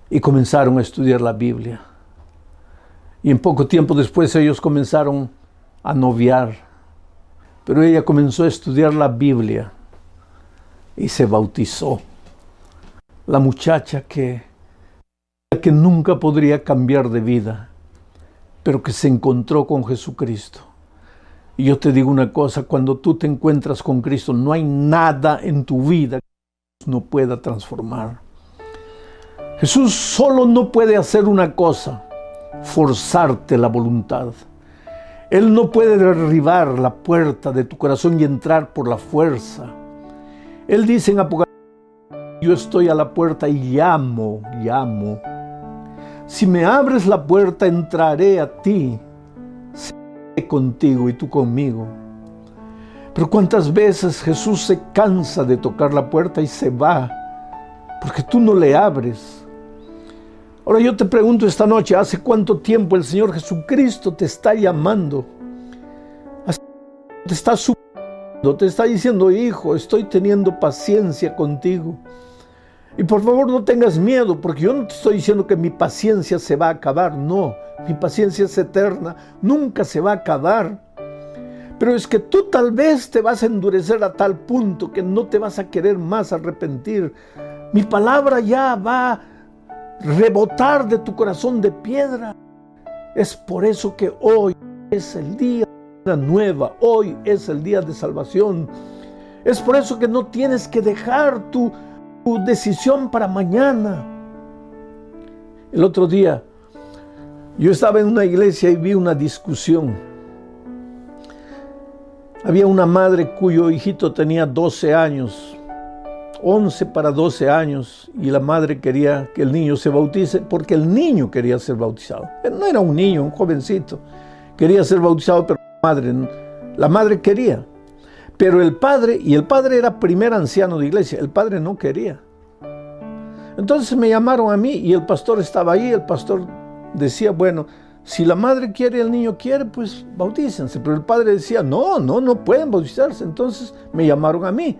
Y comenzaron a estudiar la Biblia. Y en poco tiempo después ellos comenzaron a noviar. Pero ella comenzó a estudiar la Biblia y se bautizó. La muchacha que nunca podría cambiar de vida, pero que se encontró con Jesucristo. Y yo te digo una cosa, cuando tú te encuentras con Cristo, no hay nada en tu vida que no pueda transformar. Jesús solo no puede hacer una cosa, forzarte la voluntad. Él no puede derribar la puerta de tu corazón y entrar por la fuerza. Él dice en Apocalipsis, yo estoy a la puerta y llamo. Si me abres la puerta, entraré a ti, seré contigo y tú conmigo. Pero ¿cuántas veces Jesús se cansa de tocar la puerta y se va? Porque tú no le abres. Ahora yo te pregunto esta noche, ¿hace cuánto tiempo el Señor Jesucristo te está llamando? Te está suplicando, te está diciendo, hijo, estoy teniendo paciencia contigo. Y por favor no tengas miedo, porque yo no te estoy diciendo que mi paciencia se va a acabar. No, mi paciencia es eterna, nunca se va a acabar. Pero es que tú tal vez te vas a endurecer a tal punto que no te vas a querer más arrepentir. Mi palabra ya va a rebotar de tu corazón de piedra. Es por eso que hoy es el día de una nueva, hoy es el día de salvación. Es por eso que no tienes que dejar tu decisión para mañana. El otro día yo estaba en una iglesia y vi una discusión. Había una madre cuyo hijito tenía 12 años, 11 para 12 años, y la madre quería que el niño se bautice porque el niño quería ser bautizado. No era un niño, un jovencito. Quería ser bautizado, pero la madre quería. Pero el padre era primer anciano de iglesia, el padre no quería. Entonces me llamaron a mí y el pastor estaba ahí. El pastor decía, bueno, si la madre quiere y el niño quiere, pues bautícense. Pero el padre decía, no pueden bautizarse. Entonces me llamaron a mí.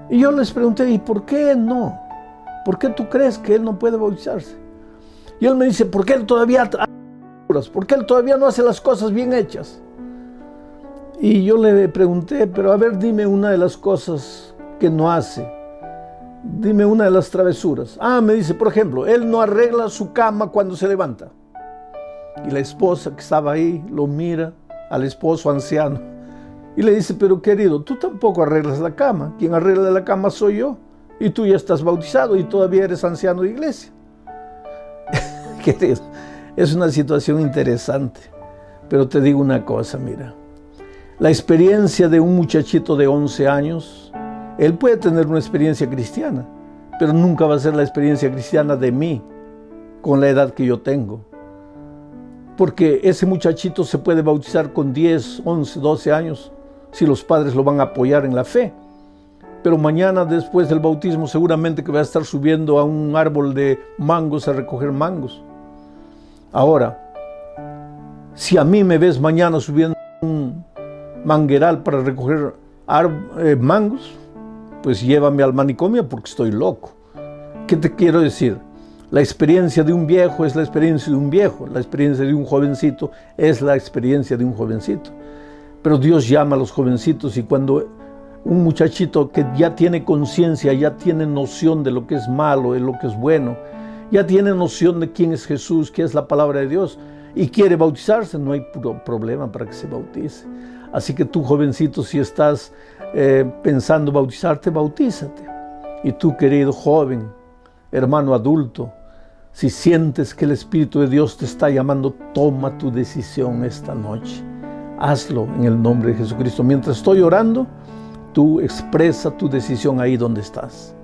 Y yo les pregunté, ¿y por qué no? ¿Por qué tú crees que él no puede bautizarse? Y él me dice, porque él todavía no hace las cosas bien hechas. Y yo le pregunté, pero a ver, dime una de las cosas que no hace. Dime una de las travesuras. Me dice, por ejemplo, él no arregla su cama cuando se levanta. Y la esposa que estaba ahí lo mira al esposo anciano y le dice, pero querido, tú tampoco arreglas la cama. Quien arregla la cama soy yo. Y tú ya estás bautizado y todavía eres anciano de iglesia. Querido, es una situación interesante. Pero te digo una cosa, mira. La experiencia de un muchachito de 11 años, él puede tener una experiencia cristiana, pero nunca va a ser la experiencia cristiana de mí, con la edad que yo tengo. Porque ese muchachito se puede bautizar con 10, 11, 12 años, si los padres lo van a apoyar en la fe. Pero mañana, después del bautismo, seguramente que va a estar subiendo a un árbol de mangos a recoger mangos. Ahora, si a mí me ves mañana subiendo un mangueral para recoger mangos, pues llévame al manicomio porque estoy loco. ¿Qué te quiero decir? La experiencia de un viejo es la experiencia de un viejo, la experiencia de un jovencito es la experiencia de un jovencito. Pero Dios llama a los jovencitos, y cuando un muchachito que ya tiene conciencia, ya tiene noción de lo que es malo, de lo que es bueno, ya tiene noción de quién es Jesús, qué es la palabra de Dios, y quiere bautizarse, no hay problema para que se bautice. Así que tú, jovencito, si estás pensando bautizarte, bautízate. Y tú, querido joven, hermano adulto, si sientes que el Espíritu de Dios te está llamando, toma tu decisión esta noche. Hazlo en el nombre de Jesucristo. Mientras estoy orando, tú expresa tu decisión ahí donde estás.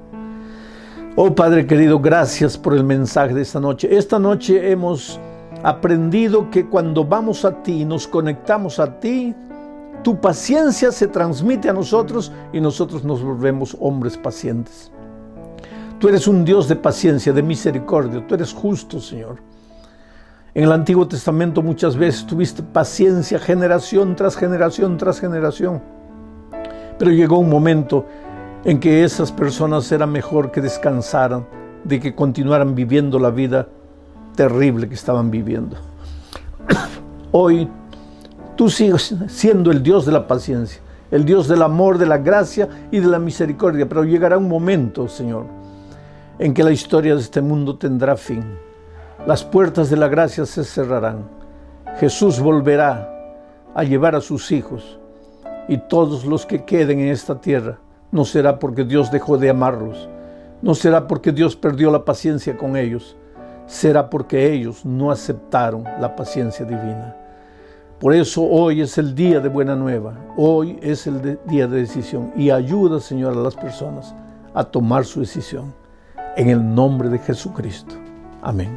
Oh Padre querido, gracias por el mensaje de esta noche. Esta noche hemos aprendido que cuando vamos a ti y nos conectamos a ti, tu paciencia se transmite a nosotros y nosotros nos volvemos hombres pacientes. Tú eres un Dios de paciencia, de misericordia. Tú eres justo, Señor. En el Antiguo Testamento muchas veces tuviste paciencia generación tras generación tras generación. Pero llegó un momento en que esas personas era mejor que descansaran, de que continuaran viviendo la vida terrible que estaban viviendo. Hoy tú sigues siendo el Dios de la paciencia, el Dios del amor, de la gracia y de la misericordia, pero llegará un momento, Señor, en que la historia de este mundo tendrá fin. Las puertas de la gracia se cerrarán. Jesús volverá a llevar a sus hijos, y todos los que queden en esta tierra, no será porque Dios dejó de amarlos, no será porque Dios perdió la paciencia con ellos, será porque ellos no aceptaron la paciencia divina. Por eso hoy es el día de buena nueva, hoy es el día de decisión, y ayuda, Señor, a las personas a tomar su decisión. En el nombre de Jesucristo. Amén.